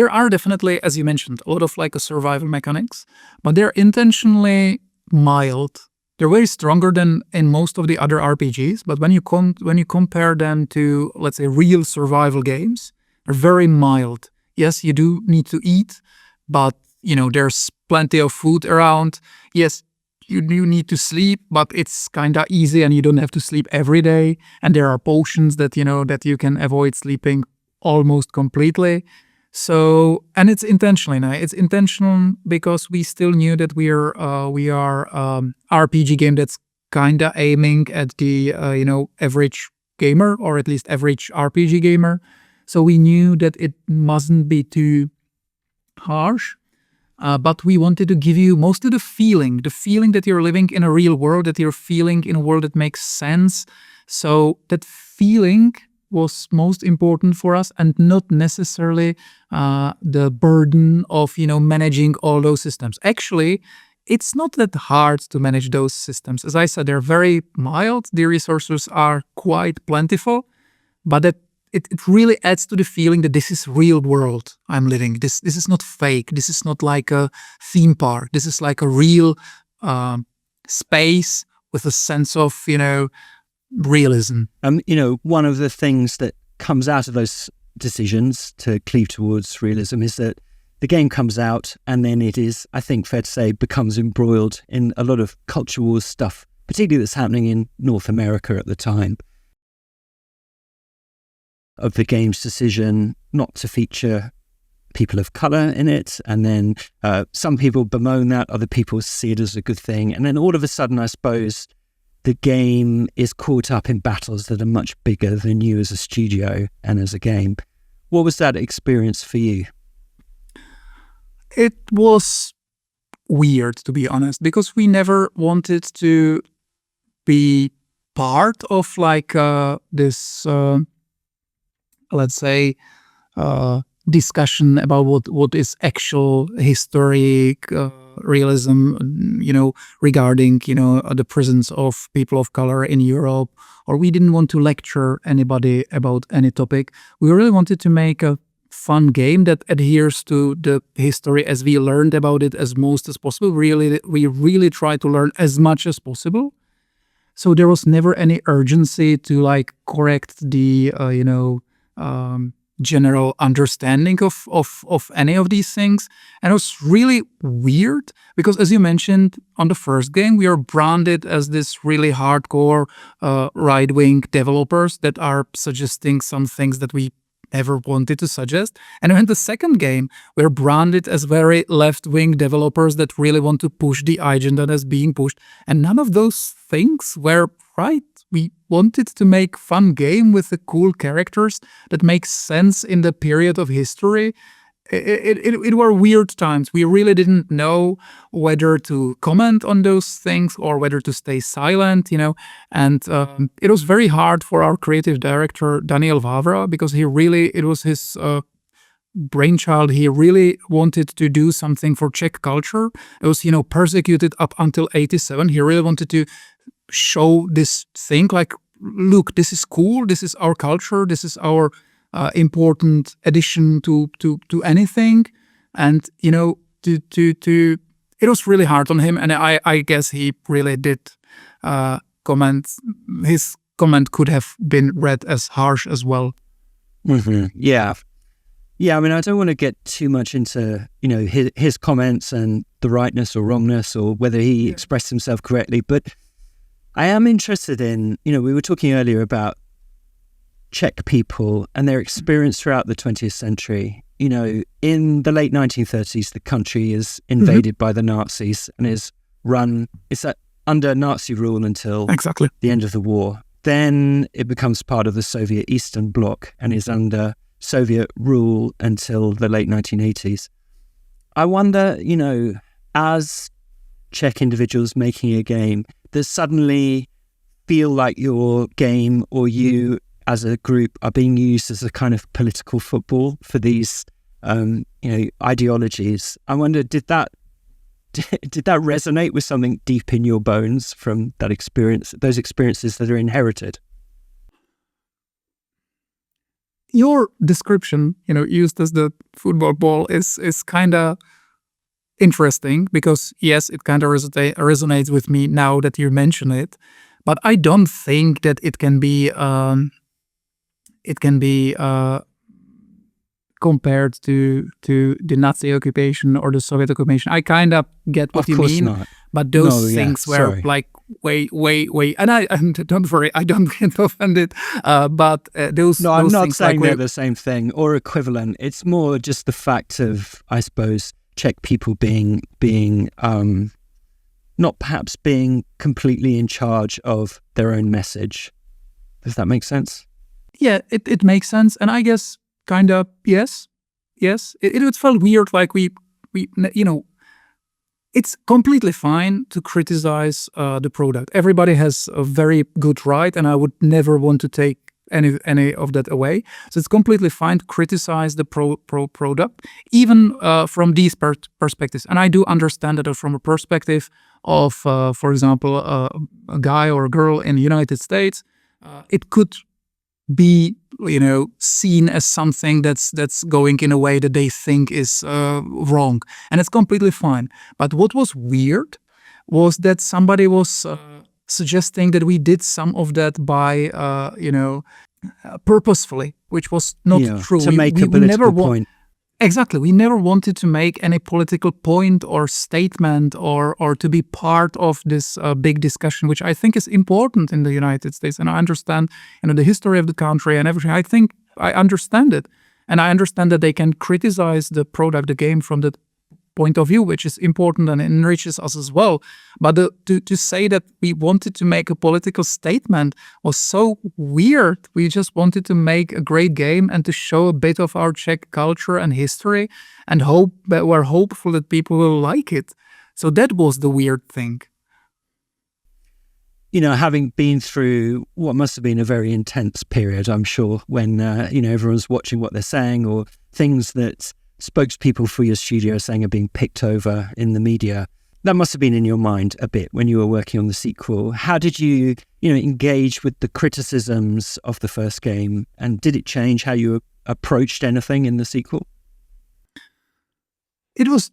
are definitely, as you mentioned, a lot of survival mechanics, but they're intentionally mild. They're very stronger than in most of the other RPGs, but when you compare them to, let's say, real survival games, they're very mild. Yes, you do need to eat, but there's plenty of food around. Yes, you do need to sleep, but it's kind of easy, and you don't have to sleep every day. And there are potions that that you can avoid sleeping almost completely. So, and it's intentionally now. It's intentional because we still knew that we are RPG game that's kind of aiming at the average gamer, or at least average RPG gamer. So we knew that it mustn't be too harsh. but we wanted to give you mostly the feeling that you're living in a real world, that you're feeling in a world that makes sense. So that feeling was most important for us, and not necessarily the burden of managing all those systems. Actually, it's not that hard to manage those systems. As I said, they're very mild. The resources are quite plentiful, but that it really adds to the feeling that this is real world I'm living. This is not fake. This is not like a theme park. This is like a real space with a sense of realism. One of the things that comes out of those decisions to cleave towards realism is that the game comes out and then it is, I think fair to say, becomes embroiled in a lot of culture wars stuff, particularly that's happening in North America at the time. Of the game's decision not to feature people of colour in it, and then some people bemoan that, other people see it as a good thing, and then all of a sudden, I suppose, the game is caught up in battles that are much bigger than you as a studio and as a game. What was that experience for you? It was weird, to be honest, because we never wanted to be part of this let's say, discussion about what is actual historic realism, regarding, the presence of people of color in Europe, or we didn't want to lecture anybody about any topic. We really wanted to make a fun game that adheres to the history as we learned about it as most as possible. We really try to learn as much as possible. So there was never any urgency to correct the, general understanding of any of these things. And it was really weird because, as you mentioned, on the first game, we are branded as this really hardcore right-wing developers that are suggesting some things that we never wanted to suggest. And in the second game, we're branded as very left-wing developers that really want to push the agenda that's being pushed. And none of those things were right. We wanted to make fun game with the cool characters that makes sense in the period of history. It were weird times. We really didn't know whether to comment on those things or whether to stay silent, And it was very hard for our creative director, Daniel Vávra, because it was his brainchild. He really wanted to do something for Czech culture. It was, persecuted up until 1987. He really wanted to show this thing look, this is cool, this is our culture, this is our important addition to anything. And it was really hard on him, and I guess he really did comment. His comment could have been read as harsh as well. Mm-hmm. Yeah, I mean, I don't want to get too much into his comments and the rightness or wrongness or whether he expressed himself correctly, but I am interested in, we were talking earlier about Czech people and their experience throughout the 20th century. In the late 1930s, the country is invaded by the Nazis and is under Nazi rule until the end of the war. Then it becomes part of the Soviet Eastern Bloc and is under Soviet rule until the late 1980s. I wonder, as Czech individuals making a game that suddenly feel like your game or you as a group are being used as a kind of political football for these ideologies. I wonder, did that resonate with something deep in your bones from that experience, those experiences that are inherited? Your description, used as the football ball is kind of interesting because, yes, it kind of resonates with me now that you mention it, but I don't think that it can be compared to the Nazi occupation or the Soviet occupation. I kind of get what you mean, not. But those things were way. And don't worry, I don't get offended. But those. No, I'm those not things saying they're the same thing or equivalent. It's more just the fact of, I suppose, Czech people being not perhaps being completely in charge of their own message. Does that make sense? Yeah, it makes sense, and I guess kind of yes. It felt weird, like we it's completely fine to criticize the product. Everybody has a very good right, and I would never want to take any of that away. So it's completely fine to criticize the product, even from these perspectives. And I do understand that from a perspective of, for example, a guy or a girl in the United States, it could be seen as something that's going in a way that they think is wrong, and it's completely fine. But what was weird was that somebody was suggesting that we did some of that by purposefully, which was not true. To make a political point. Exactly. We never wanted to make any political point or statement or to be part of this big discussion, which I think is important in the United States. And I understand, the history of the country and everything. I think I understand it. And I understand that they can criticize the product, the game, from that point of view, which is important and enriches us as well. But to say that we wanted to make a political statement was so weird. We just wanted to make a great game and to show a bit of our Czech culture and history, and we're hopeful that people will like it. So that was the weird thing. Having been through what must have been a very intense period, I'm sure, when everyone's watching what they're saying, or things that spokespeople for your studio are saying are being picked over in the media. That must have been in your mind a bit when you were working on the sequel. How did you, engage with the criticisms of the first game, and did it change how you approached anything in the sequel? It was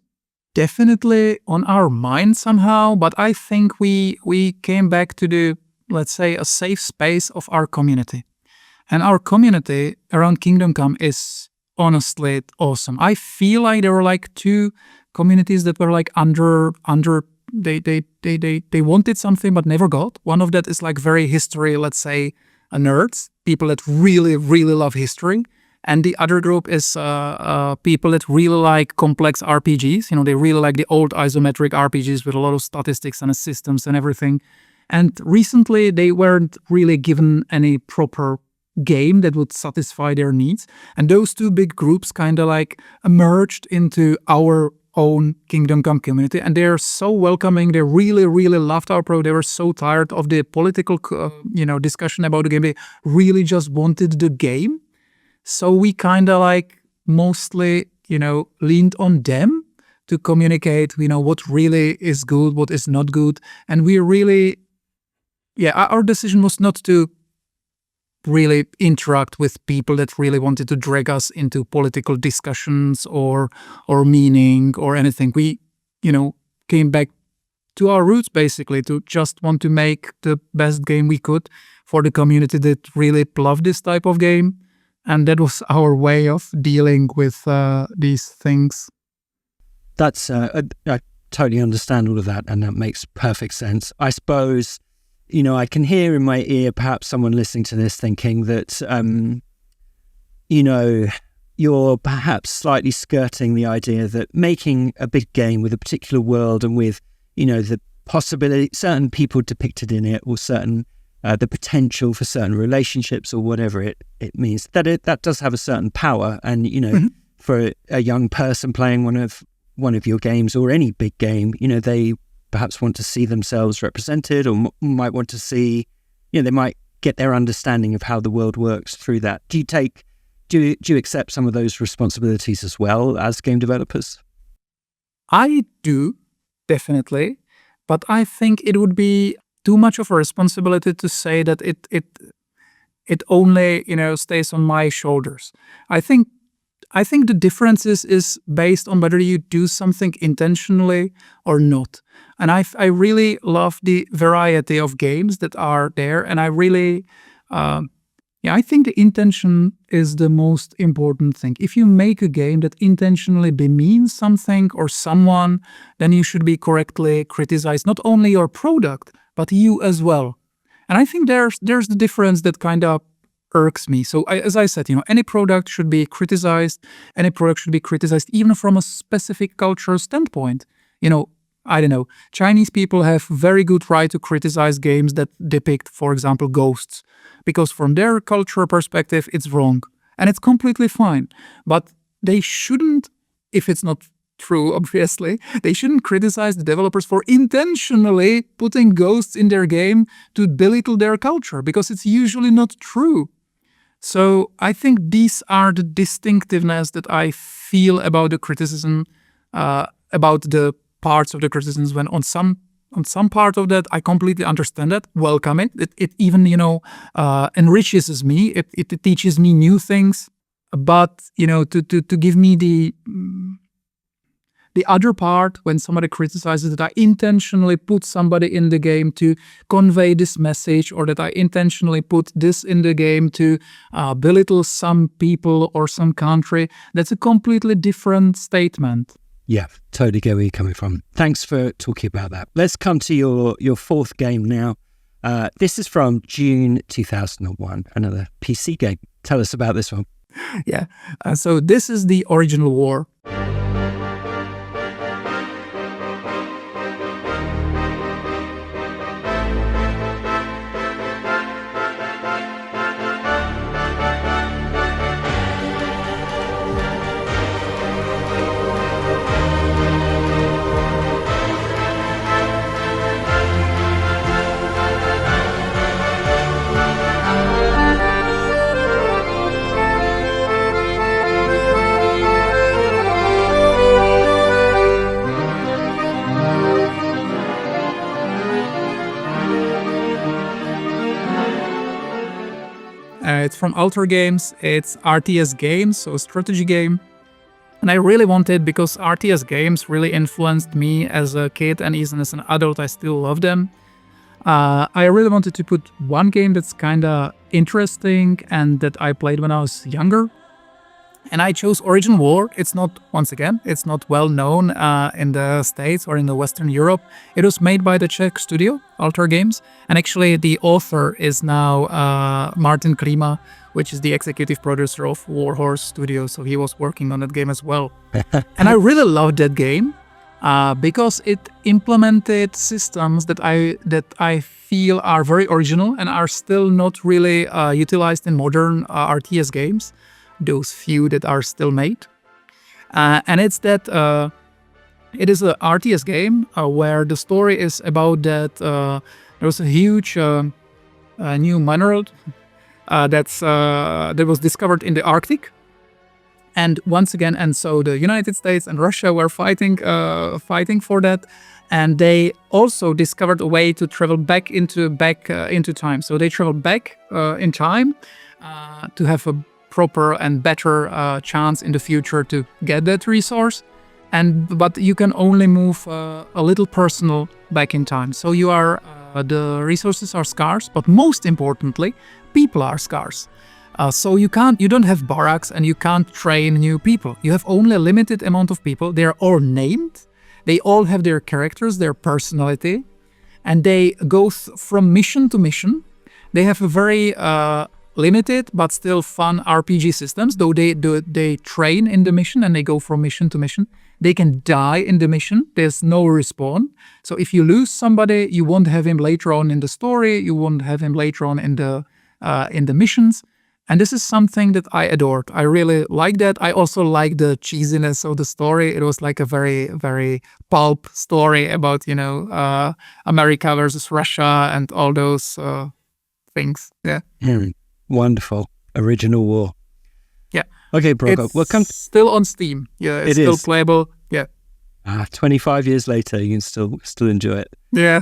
definitely on our mind somehow, but I think we came back to the, let's say, a safe space of our community. And our community around Kingdom Come is honestly awesome. I feel like there were like two communities that were like under they wanted something but never got. One of that is like very history, let's say, nerds, people that really, really love history. And the other group is people that really like complex RPGs. They really like the old isometric RPGs with a lot of statistics and systems and everything. And recently they weren't really given any proper game that would satisfy their needs. And those two big groups kind of like emerged into our own Kingdom Come community. And they're so welcoming. They really, really loved our product. They were so tired of the political, discussion about the game. They really just wanted the game. So we kind of like mostly, leaned on them to communicate, what really is good, what is not good. And we really, our decision was not to really interact with people that really wanted to drag us into political discussions or meaning or anything. We, came back to our roots, basically, to just want to make the best game we could for the community that really loved this type of game. And that was our way of dealing with these things. That's I totally understand all of that, and that makes perfect sense. I suppose, I can hear in my ear perhaps someone listening to this thinking that, you're perhaps slightly skirting the idea that making a big game with a particular world and with, the possibility, certain people depicted in it, or certain the potential for certain relationships or whatever it means, that does have a certain power. And, for a young person playing one of your games or any big game, they perhaps want to see themselves represented, or might want to see, they might get their understanding of how the world works through that. Do you accept some of those responsibilities as well as game developers? I do, definitely. But I think it would be too much of a responsibility to say that it only, stays on my shoulders. I think the difference is based on whether you do something intentionally or not. And I really love the variety of games that are there. And I really, I think the intention is the most important thing. If you make a game that intentionally demeans something or someone, then you should be correctly criticized, not only your product, but you as well. And I think there's the difference that kind of irks me. So as I said, any product should be criticized. Any product should be criticized even from a specific cultural standpoint. I don't know, Chinese people have very good right to criticize games that depict, for example, ghosts, because from their cultural perspective, it's wrong. And it's completely fine. But they shouldn't, if it's not true, obviously. They shouldn't criticize the developers for intentionally putting ghosts in their game to belittle their culture, because it's usually not true. So I think these are the distinctiveness that I feel about the criticism, about the parts of the criticisms, when on some part of that I completely understand that, welcome it. It even, enriches me. It teaches me new things. But, to give me the other part, when somebody criticizes that I intentionally put somebody in the game to convey this message, or that I intentionally put this in the game to belittle some people or some country, that's a completely different statement. Yeah, totally get where you're coming from. Thanks for talking about that. Let's come to your fourth game now. This is from June 2001, another PC game. Tell us about this one. Yeah, so this is the Original War. It's from Alter Games. It's RTS games, so a strategy game. And I really wanted, because RTS games really influenced me as a kid, and even as an adult, I still love them. I really wanted to put one game that's kind of interesting and that I played when I was younger. And I chose Original War. It's not well known in the States or in the Western Europe. It was made by the Czech studio, Alter Games. And actually the author is now Martin Klima, which is the executive producer of Warhorse Studios. So he was working on that game as well. And I really loved that game because it implemented systems that I feel are very original and are still not really utilized in modern RTS games. Those few that are still made. And it's that it is an RTS game where the story is about that there was a huge new mineral that was discovered in the Arctic. And once again, and so the United States and Russia were fighting for that. And they also discovered a way to travel back into time. So they traveled back in time to have a proper and better chance in the future to get that resource, but you can only move a little personal back in time. So you are the resources are scarce, but most importantly, people are scarce. So you don't have barracks and you can't train new people. You have only a limited amount of people. They are all named. They all have their characters, their personality, and they go from mission to mission. They have a very limited but still fun RPG systems, though they train in the mission and they go from mission to mission. They can die in the mission. There's no respawn. So if you lose somebody, you won't have him later on in the story. You won't have him later on in the missions. And this is something that I adored. I really like that. I also like the cheesiness of the story. It was like a very, very pulp story about, America versus Russia and all those things. Yeah. Wonderful. Original War. Yeah. Okay, Prokop. It's still on Steam. Yeah, it's still playable. Yeah. 25 years later, you can still enjoy it. Yeah.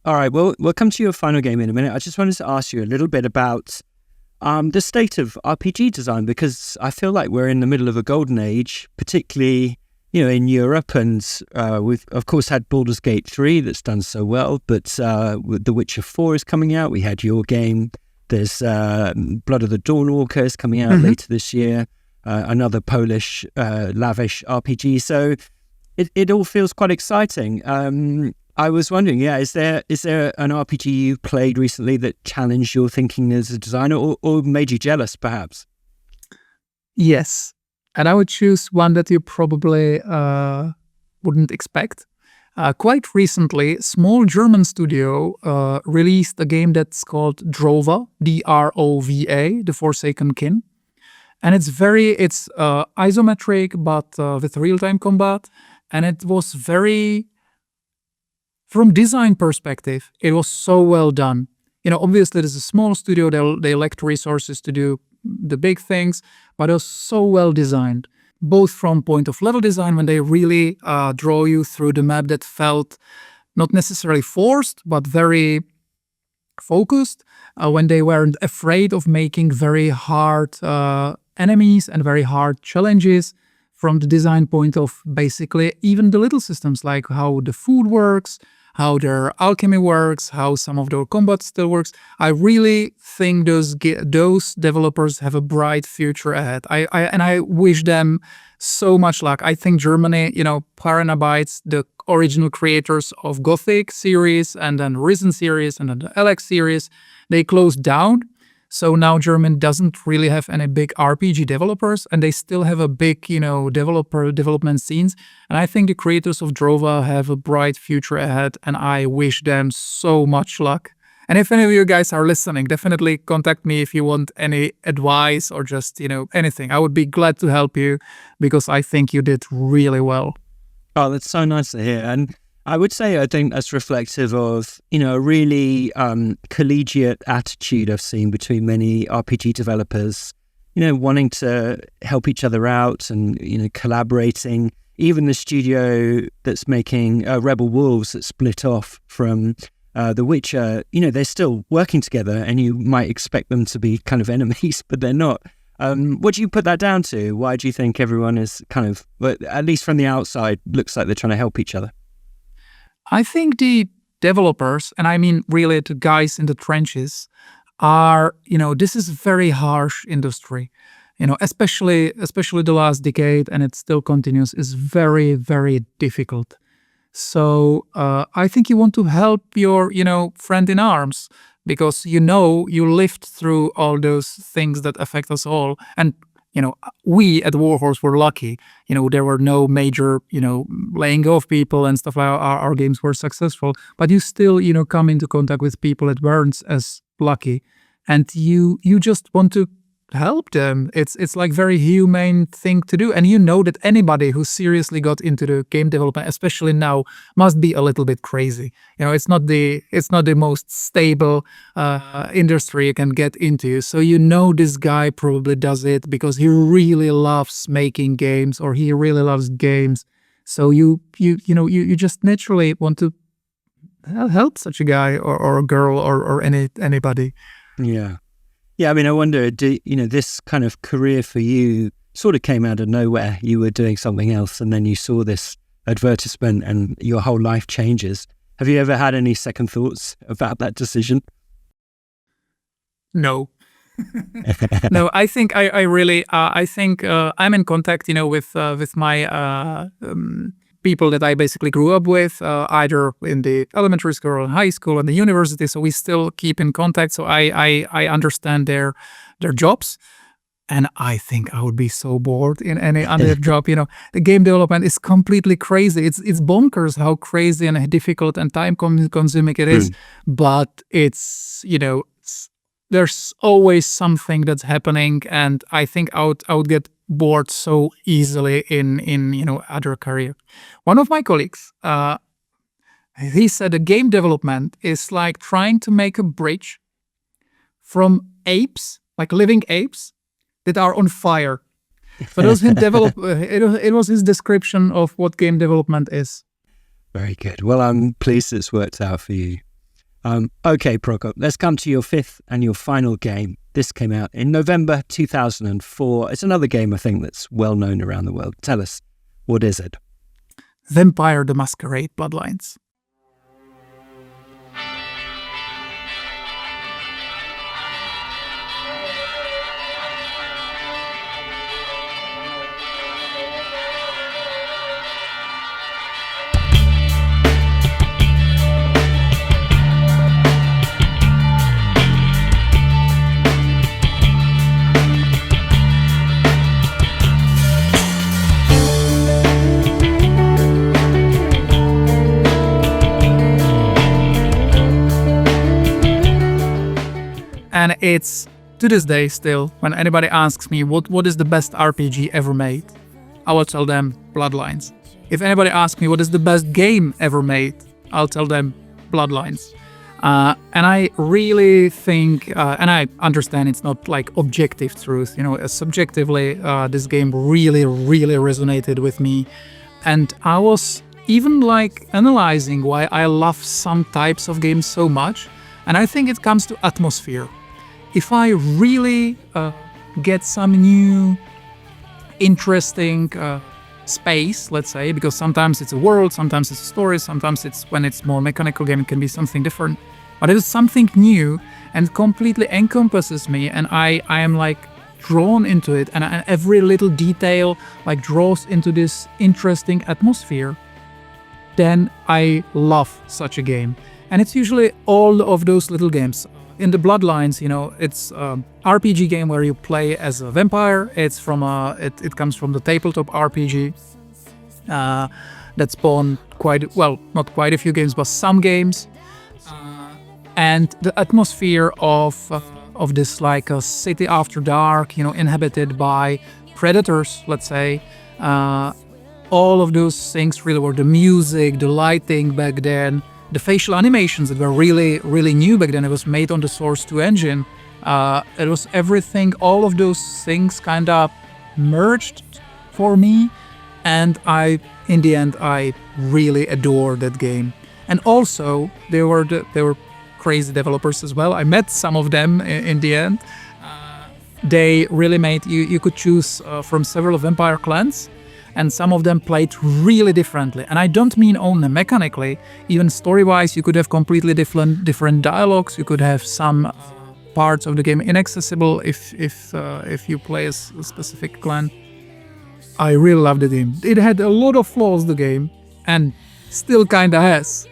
All right. Well, we'll come to your final game in a minute. I just wanted to ask you a little bit about the state of RPG design, because I feel like we're in the middle of a golden age, particularly, in Europe. And we've, of course, had Baldur's Gate 3 that's done so well, but The Witcher 4 is coming out. We had your game. There's Blood of the Dawnwalker coming out later this year, another Polish lavish RPG. So it all feels quite exciting. I was wondering, is there an RPG you played recently that challenged your thinking as a designer or made you jealous, perhaps? Yes, and I would choose one that you probably wouldn't expect. Quite recently, small German studio released a game that's called Drova, Drova, The Forsaken Kin. And it's isometric, but with real-time combat. And it was very, from design perspective, it was so well done. Obviously there's a small studio, they lacked resources to do the big things, but it was so well designed, both from point of level design, when they really draw you through the map that felt not necessarily forced, but very focused, when they weren't afraid of making very hard enemies and very hard challenges, from the design point of basically even the little systems, like how the food works, how their alchemy works, how some of their combat still works. I really think those developers have a bright future ahead. I wish them so much luck. I think Germany, Paranabytes, the original creators of Gothic series and then Risen series and then the Alex series, they closed down. So now Germany doesn't really have any big RPG developers, and they still have a big, development scenes. And I think the creators of Drova have a bright future ahead, and I wish them so much luck. And if any of you guys are listening, definitely contact me if you want any advice or just, anything. I would be glad to help you, because I think you did really well. Oh, that's so nice to hear. And I would say I think that's reflective of, a really collegiate attitude I've seen between many RPG developers, wanting to help each other out and, collaborating. Even the studio that's making Rebel Wolves that split off from The Witcher, they're still working together, and you might expect them to be kind of enemies, but they're not. What do you put that down to? Why do you think everyone is kind of, at least from the outside, looks like they're trying to help each other? I think the developers, and I mean really the guys in the trenches, are, this is a very harsh industry. Especially the last decade, and it still continues, is very, very difficult. So I think you want to help your, friend in arms, because you lived through all those things that affect us all. And we at Warhorse were lucky. There were no major, laying go of people and stuff. Our games were successful, but you still, come into contact with people that weren't as lucky, and you just want to help them. It's like very humane thing to do, and that anybody who seriously got into the game development, especially now, must be a little bit crazy. It's not the most stable industry you can get into. So this guy probably does it because he really loves making games, or he really loves games. So you just naturally want to help such a guy or a girl or anybody. Yeah. Yeah, I mean, I wonder, this kind of career for you sort of came out of nowhere. You were doing something else, and then you saw this advertisement and your whole life changes. Have you ever had any second thoughts about that decision? No. No, I think I really, I'm in contact, with my people that I basically grew up with, either in the elementary school or high school and the university. So we still keep in contact. So I understand their jobs. And I think I would be so bored in any other job. The game development is completely crazy. It's bonkers how crazy and difficult and time consuming it is. But it's, there's always something that's happening. And I think I would get bored so easily in other career. One of my colleagues, he said the game development is like trying to make a bridge from apes, like living apes, that are on fire. For those who develop, it was his description of what game development is. Very good. Well, I'm pleased it's worked out for you. Okay, Prokop, let's come to your fifth and your final game. This came out in November 2004. It's another game, I think, that's well known around the world. Tell us, what is it? Vampire the Masquerade Bloodlines. And it's to this day still, when anybody asks me what is the best RPG ever made, I will tell them Bloodlines. If anybody asks me what is the best game ever made, I'll tell them Bloodlines. And I really think, and I understand it's not like objective truth, subjectively, this game really, really resonated with me. And I was even like analyzing why I love some types of games so much. And I think it comes to atmosphere. If I really get some new, interesting space, let's say, because sometimes it's a world, sometimes it's a story, sometimes it's when it's more mechanical game, it can be something different. But it is something new and completely encompasses me, and I am like drawn into it, and every little detail like draws into this interesting atmosphere. Then I love such a game. And it's usually all of those little games. In the Bloodlines, it's an RPG game where you play as a vampire. It's from it comes from the tabletop RPG that spawned not quite a few games, but some games. And the atmosphere of this like a city after dark, inhabited by predators, let's say. All of those things really were the music, the lighting back then. The facial animations that were really, really new back then. It was made on the Source 2 engine. It was everything, all of those things kind of merged for me. And in the end, I really adore that game. And also, they were crazy developers as well. I met some of them in the end. They really made, you could choose from several vampire clans. And some of them played really differently. And I don't mean only mechanically, even story-wise, you could have completely different dialogues. You could have some parts of the game inaccessible if you play as a specific clan. I really loved the game. It had a lot of flaws, the game, and still kinda has.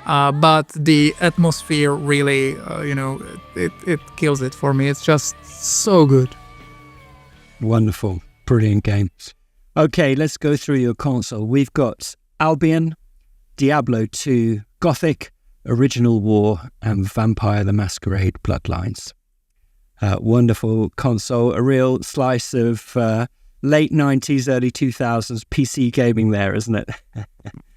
But the atmosphere really, it kills it for me. It's just so good. Wonderful. Brilliant game. Okay, let's go through your console. We've got Albion, Diablo II, Gothic, Original War, and Vampire the Masquerade Bloodlines. Wonderful console, a real slice of late 90s, early 2000s PC gaming there, isn't it?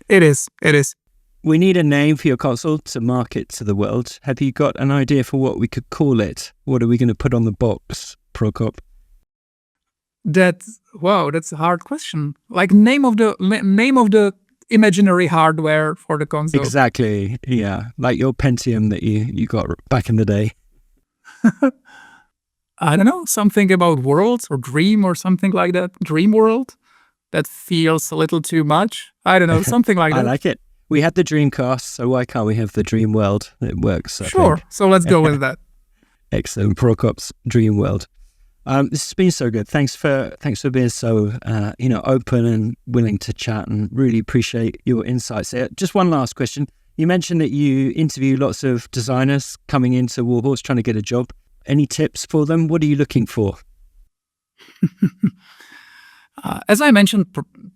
It is. We need a name for your console to market to the world. Have you got an idea for what we could call it? What are we going to put on the box, Prokop? That's a hard question. Like name of the imaginary hardware for the console. Exactly. Yeah, like your Pentium that you got back in the day. I don't know, something about worlds or dream or something like that. Dream world. That feels a little too much. I don't know, something like that. I like it. We had the Dreamcast, so why can't we have the Dream World? It works. Sure. So let's go with that. Excellent. Prokop's Dream World. This has been so good. Thanks for being so open and willing to chat, and really appreciate your insights here. Just one last question. You mentioned that you interview lots of designers coming into Warhorse trying to get a job. Any tips for them? What are you looking for? As I mentioned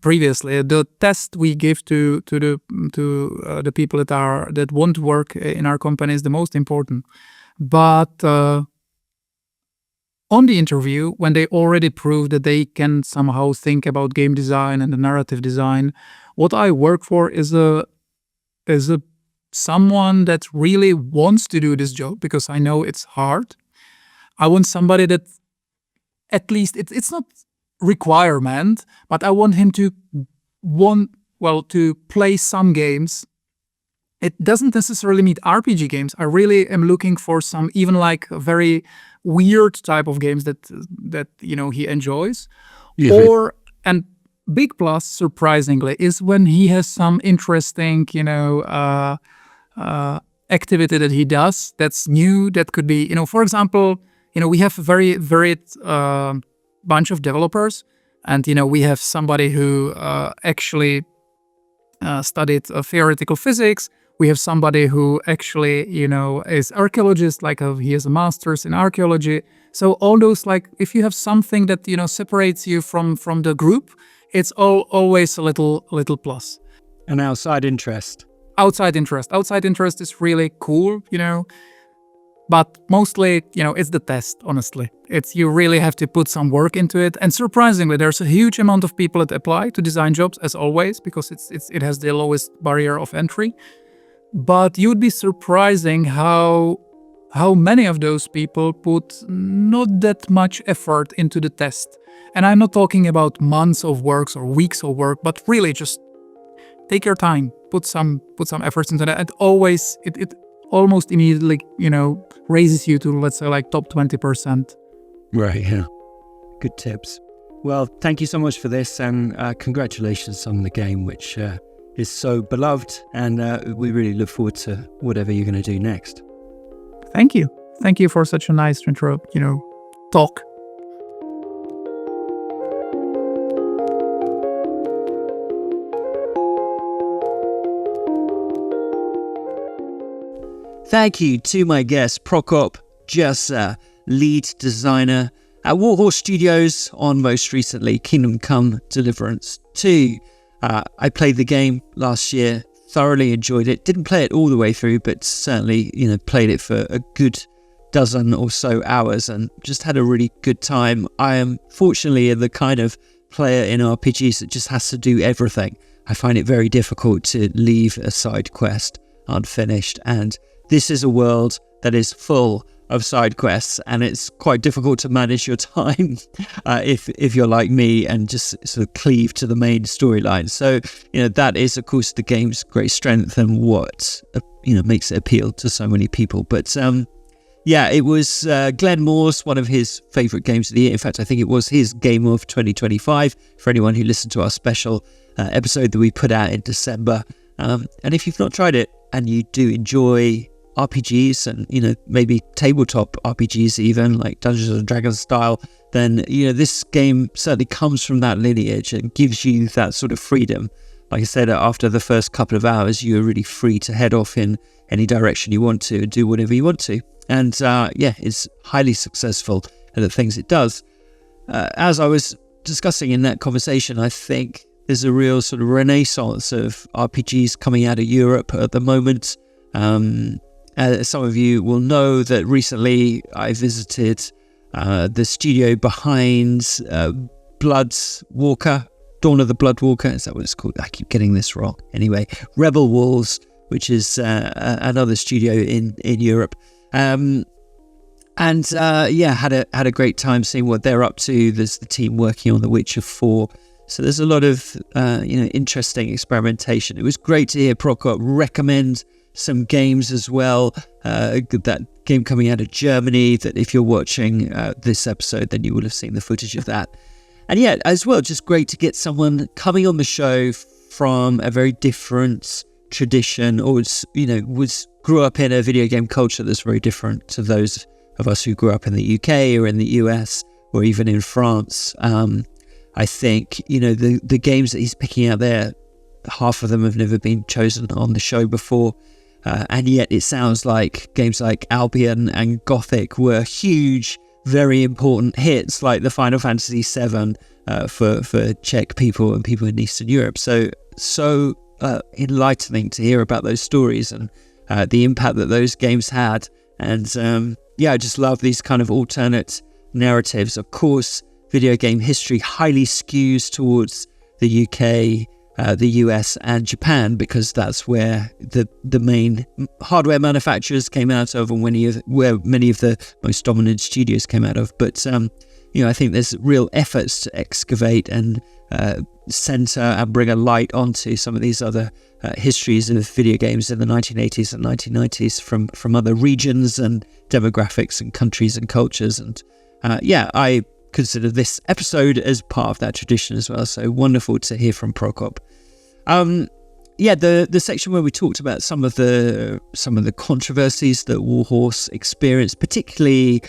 previously, the test we give to the people that want to work in our company is the most important. But on the interview, when they already prove that they can somehow think about game design and the narrative design, what I work for is someone that really wants to do this job, because I know it's hard. I want somebody that at least it's not requirement, but I want him to play some games. It doesn't necessarily mean RPG games. I really am looking for some even like very weird type of games that he enjoys. Yeah. And big plus, surprisingly, is when he has some interesting activity that he does that's new. That could be for example, we have a very varied bunch of developers, and we have somebody who actually studied theoretical physics. We have somebody who actually, is archaeologist, like he has a master's in archaeology. So all those, like, if you have something that, separates you from the group, it's always a little plus. An outside interest. Outside interest is really cool, But mostly, it's the test, honestly. You really have to put some work into it. And surprisingly, there's a huge amount of people that apply to design jobs, as always, because it has the lowest barrier of entry. But you'd be surprising how many of those people put not that much effort into the test. And I'm not talking about months of work or weeks of work, but really just take your time, put some efforts into that. And always, it almost immediately, raises you to, let's say, like top 20%. Right, yeah. Good tips. Well, thank you so much for this, and congratulations on the game, which is so beloved, and we really look forward to whatever you're going to do next. Thank you. Thank you for such a nice intro, talk. Thank you to my guest, Prokop Jirsa, lead designer at Warhorse Studios on most recently Kingdom Come Deliverance II. I played the game last year, thoroughly enjoyed it. Didn't play it all the way through, but certainly, played it for a good dozen or so hours and just had a really good time. I am fortunately the kind of player in RPGs that just has to do everything. I find it very difficult to leave a side quest unfinished, and this is a world that is full of side quests, and it's quite difficult to manage your time if you're like me and just sort of cleave to the main storyline. So, that is, of course, the game's great strength and what, makes it appeal to so many people. But, it was Glenn Moore's, one of his favourite games of the year. In fact, I think it was his game of 2025 for anyone who listened to our special episode that we put out in December. And if you've not tried it and you do enjoy RPGs and, maybe tabletop RPGs even, like Dungeons and Dragons style, then, this game certainly comes from that lineage and gives you that sort of freedom. Like I said, after the first couple of hours, you're really free to head off in any direction you want to and do whatever you want to. And, it's highly successful at the things it does. As I was discussing in that conversation, I think there's a real sort of renaissance of RPGs coming out of Europe at the moment. Some of you will know that recently I visited the studio behind Dawn of the Bloodwalker. Is that what it's called? I keep getting this wrong. Anyway, Rebel Wolves, which is another studio in Europe. Had a great time seeing what they're up to. There's the team working on The Witcher 4. So there's a lot of interesting experimentation. It was great to hear Prokop recommend some games as well. That game coming out of Germany, that if you're watching this episode, then you will have seen the footage of that. And as well, just great to get someone coming on the show from a very different tradition, or grew up in a video game culture that's very different to those of us who grew up in the UK or in the US or even in France. I think, the games that he's picking out there, half of them have never been chosen on the show before. And yet it sounds like games like Albion and Gothic were huge, very important hits, like the Final Fantasy VII for Czech people and people in Eastern Europe. So enlightening to hear about those stories and the impact that those games had. And I just love these kind of alternate narratives. Of course, video game history highly skews towards the UK, the US and Japan, because that's where the main hardware manufacturers came out of and where many of the most dominant studios came out of. But I think there's real efforts to excavate and center and bring a light onto some of these other histories of video games in the 1980s and 1990s from other regions and demographics and countries and cultures. And I consider this episode as part of that tradition as well. So wonderful to hear from Prokop. The section where we talked about some of the controversies that Warhorse experienced, particularly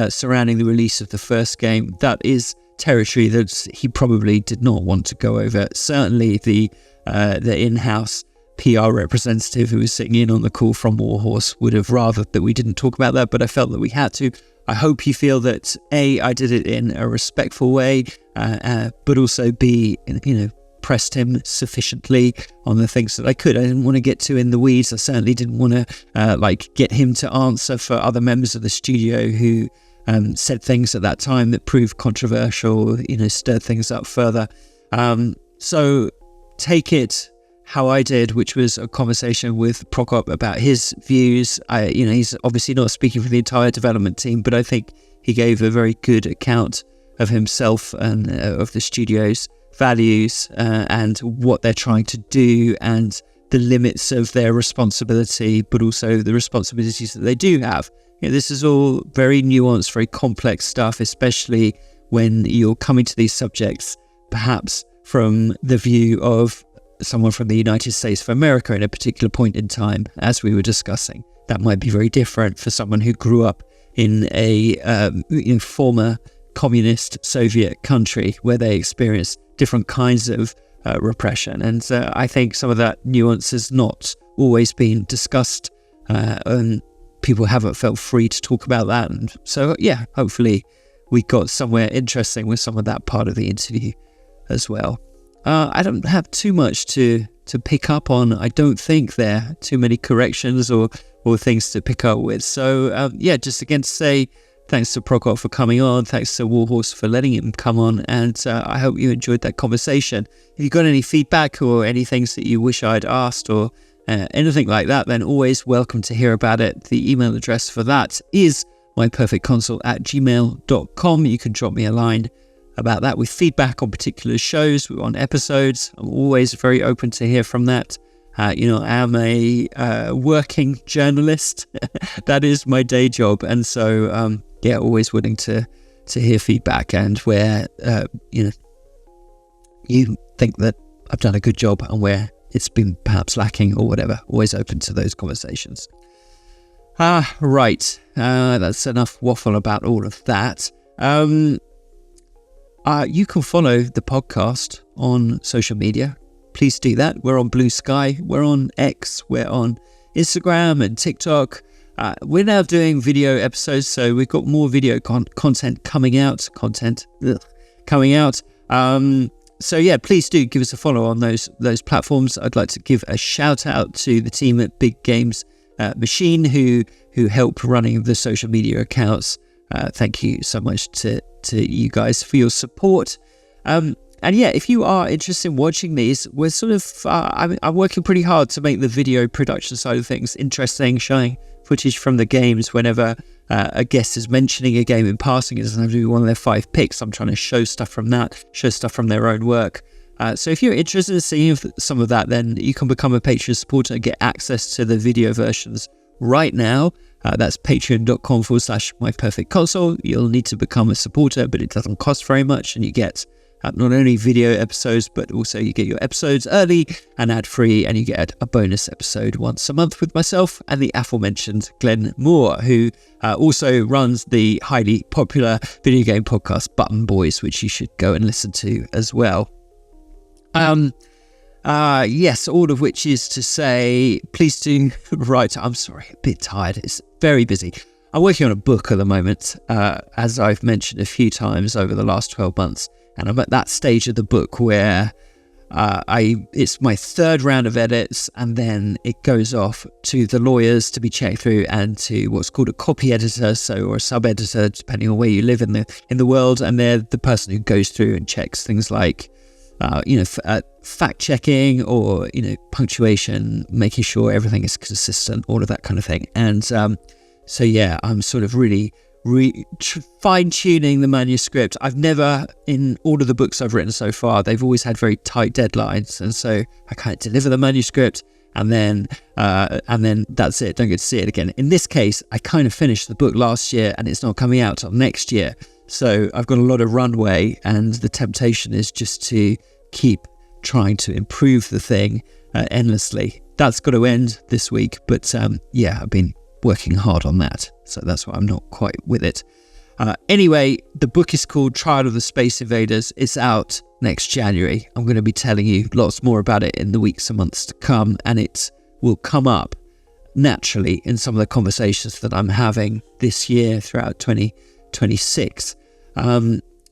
surrounding the release of the first game, that is territory that he probably did not want to go over. Certainly the in-house PR representative who was sitting in on the call from Warhorse would have rather that we didn't talk about that, but I felt that we had to. I hope you feel that A, I did it in a respectful way, but also B, pressed him sufficiently on the things that I could. I didn't want to get too in the weeds. I certainly didn't want to get him to answer for other members of the studio who said things at that time that proved controversial, stirred things up further. So take it how I did, which was a conversation with Prokop about his views. He's obviously not speaking for the entire development team, but I think he gave a very good account of himself and of the studio's values and what they're trying to do and the limits of their responsibility, but also the responsibilities that they do have. This is all very nuanced, very complex stuff, especially when you're coming to these subjects, perhaps from the view of someone from the United States of America in a particular point in time, as we were discussing. That might be very different for someone who grew up in a former communist Soviet country where they experienced different kinds of repression. And I think some of that nuance has not always been discussed, and people haven't felt free to talk about that. And so, hopefully we got somewhere interesting with some of that part of the interview as well. I don't have too much to pick up on. I don't think there are too many corrections or things to pick up with. So, just again to say thanks to Prokop for coming on. Thanks to Warhorse for letting him come on. And I hope you enjoyed that conversation. If you've got any feedback or any things that you wish I'd asked or anything like that, then always welcome to hear about it. The email address for that is myperfectconsole@gmail.com. You can drop me a line about that with feedback on particular shows, on episodes. I'm always very open to hear from that. I am a working journalist. That is my day job. And so, always willing to hear feedback and where, you think that I've done a good job and where it's been perhaps lacking or whatever. Always open to those conversations. Right. That's enough waffle about all of that. You can follow the podcast on social media. Please do that. We're on Blue Sky. We're on X. We're on Instagram and TikTok. We're now doing video episodes, so we've got more video content coming out. So please do give us a follow on those platforms. I'd like to give a shout out to the team at Big Games Machine who help running the social media accounts. Thank you so much to you guys for your support. If you are interested in watching these, we're sort of, I'm working pretty hard to make the video production side of things interesting, showing footage from the games whenever a guest is mentioning a game in passing. It doesn't have to be one of their 5 picks. I'm trying to show stuff from that, show stuff from their own work. So if you're interested in seeing some of that, then you can become a Patreon supporter and get access to the video versions right now. That's patreon.com/myperfectconsole. You'll need to become a supporter, but it doesn't cost very much, and you get not only video episodes, but also you get your episodes early and ad-free, and you get a bonus episode once a month with myself and the aforementioned Glenn Moore, who also runs the highly popular video game podcast Button Boys, which you should go and listen to as well. Yes, all of which is to say, please do write. I'm sorry, a bit tired. It's very busy. I'm working on a book at the moment, as I've mentioned a few times over the last 12 months. And I'm at that stage of the book where it's my 3rd round of edits, and then it goes off to the lawyers to be checked through and to what's called a copy editor, or a sub-editor, depending on where you live in the world. And they're the person who goes through and checks things like fact checking or punctuation, making sure everything is consistent, all of that kind of thing. And I'm sort of really fine-tuning the manuscript. I've never, in all of the books I've written so far, they've always had very tight deadlines, and so I can't deliver the manuscript and then that's it, don't get to see it again. In this case, I kind of finished the book last year and it's not coming out till next year, so I've got a lot of runway, and the temptation is just to keep trying to improve the thing endlessly. That's got to end this week, but I've been working hard on that, so that's why I'm not quite with it. Anyway, the book is called Trial of the Space Invaders. It's out next January. I'm going to be telling you lots more about it in the weeks and months to come, and it will come up naturally in some of the conversations that I'm having this year throughout 2026.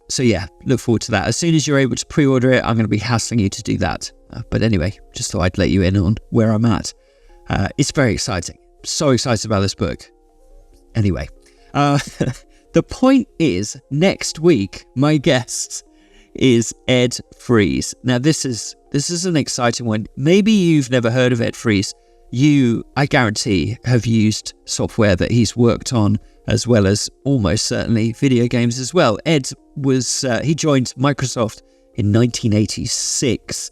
So yeah, look forward to that. As soon as you're able to pre-order it, I'm going to be hassling you to do that. But anyway, just thought I'd let you in on where I'm at. It's very exciting. So excited about this book. Anyway, the point is, next week, my guest is Ed Fries. Now, this is an exciting one. Maybe you've never heard of Ed Fries. You, I guarantee, have used software that he's worked on, as well as almost certainly video games as well. Ed he joined Microsoft in 1986.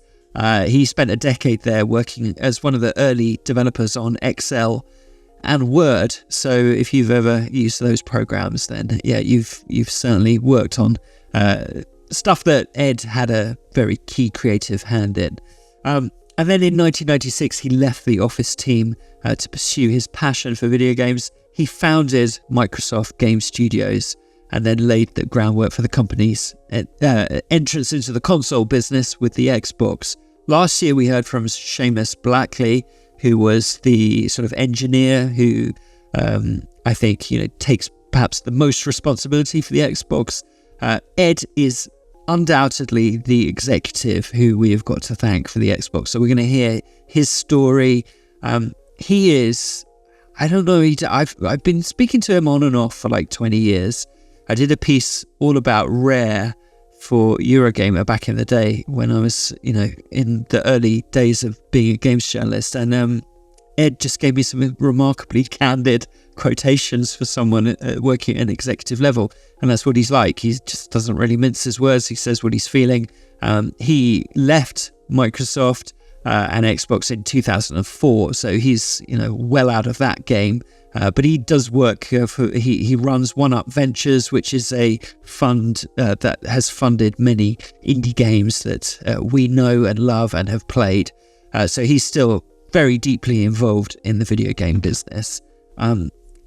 He spent a decade there working as one of the early developers on Excel and Word. So if you've ever used those programs, then yeah, you've certainly worked on stuff that Ed had a very key creative hand in. And then in 1996, he left the Office team to pursue his passion for video games. He founded Microsoft Game Studios and then laid the groundwork for the company's entrance into the console business with the Xbox. Last year, we heard from Seamus Blackley, who was the sort of engineer who I think takes perhaps the most responsibility for the Xbox. Ed is undoubtedly the executive who we have got to thank for the Xbox. So we're going to hear his story. He is, I don't know, I've been speaking to him on and off for like 20 years. I did a piece all about Rare for Eurogamer back in the day when I was, in the early days of being a games journalist. And Ed just gave me some remarkably candid quotations for someone working at an executive level. And that's what he's like. He just doesn't really mince his words. He says what he's feeling. He left Microsoft and Xbox in 2004. So he's, well out of that game. But he does work he runs One Up Ventures, which is a fund that has funded many indie games that we know and love and have played. So he's still very deeply involved in the video game business.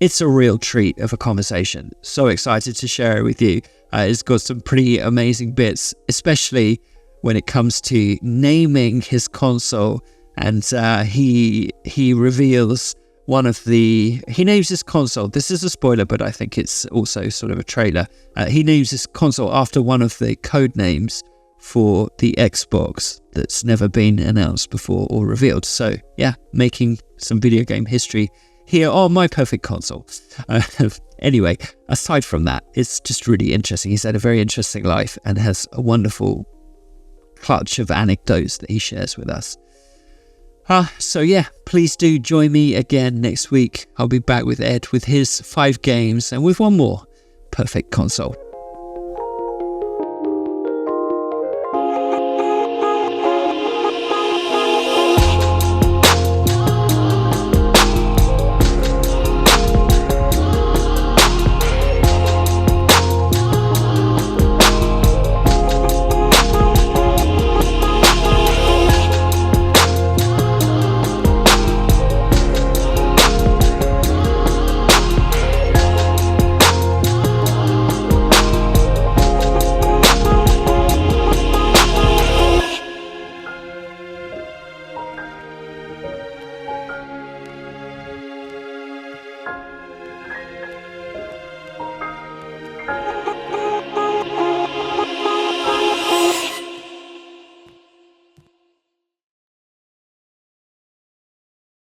It's a real treat of a conversation. So excited to share it with you. It's got some pretty amazing bits, especially when it comes to naming his console. And he reveals he names his console. This is a spoiler, but I think it's also sort of a trailer. He names his console after one of the code names for the Xbox that's never been announced before or revealed. So yeah, making some video game history here on My Perfect Console. Anyway, aside from that, it's just really interesting. He's had a very interesting life and has a wonderful clutch of anecdotes that he shares with us. So yeah, please do join me again next week. I'll be back with Ed with his 5 games and with one more Perfect Console.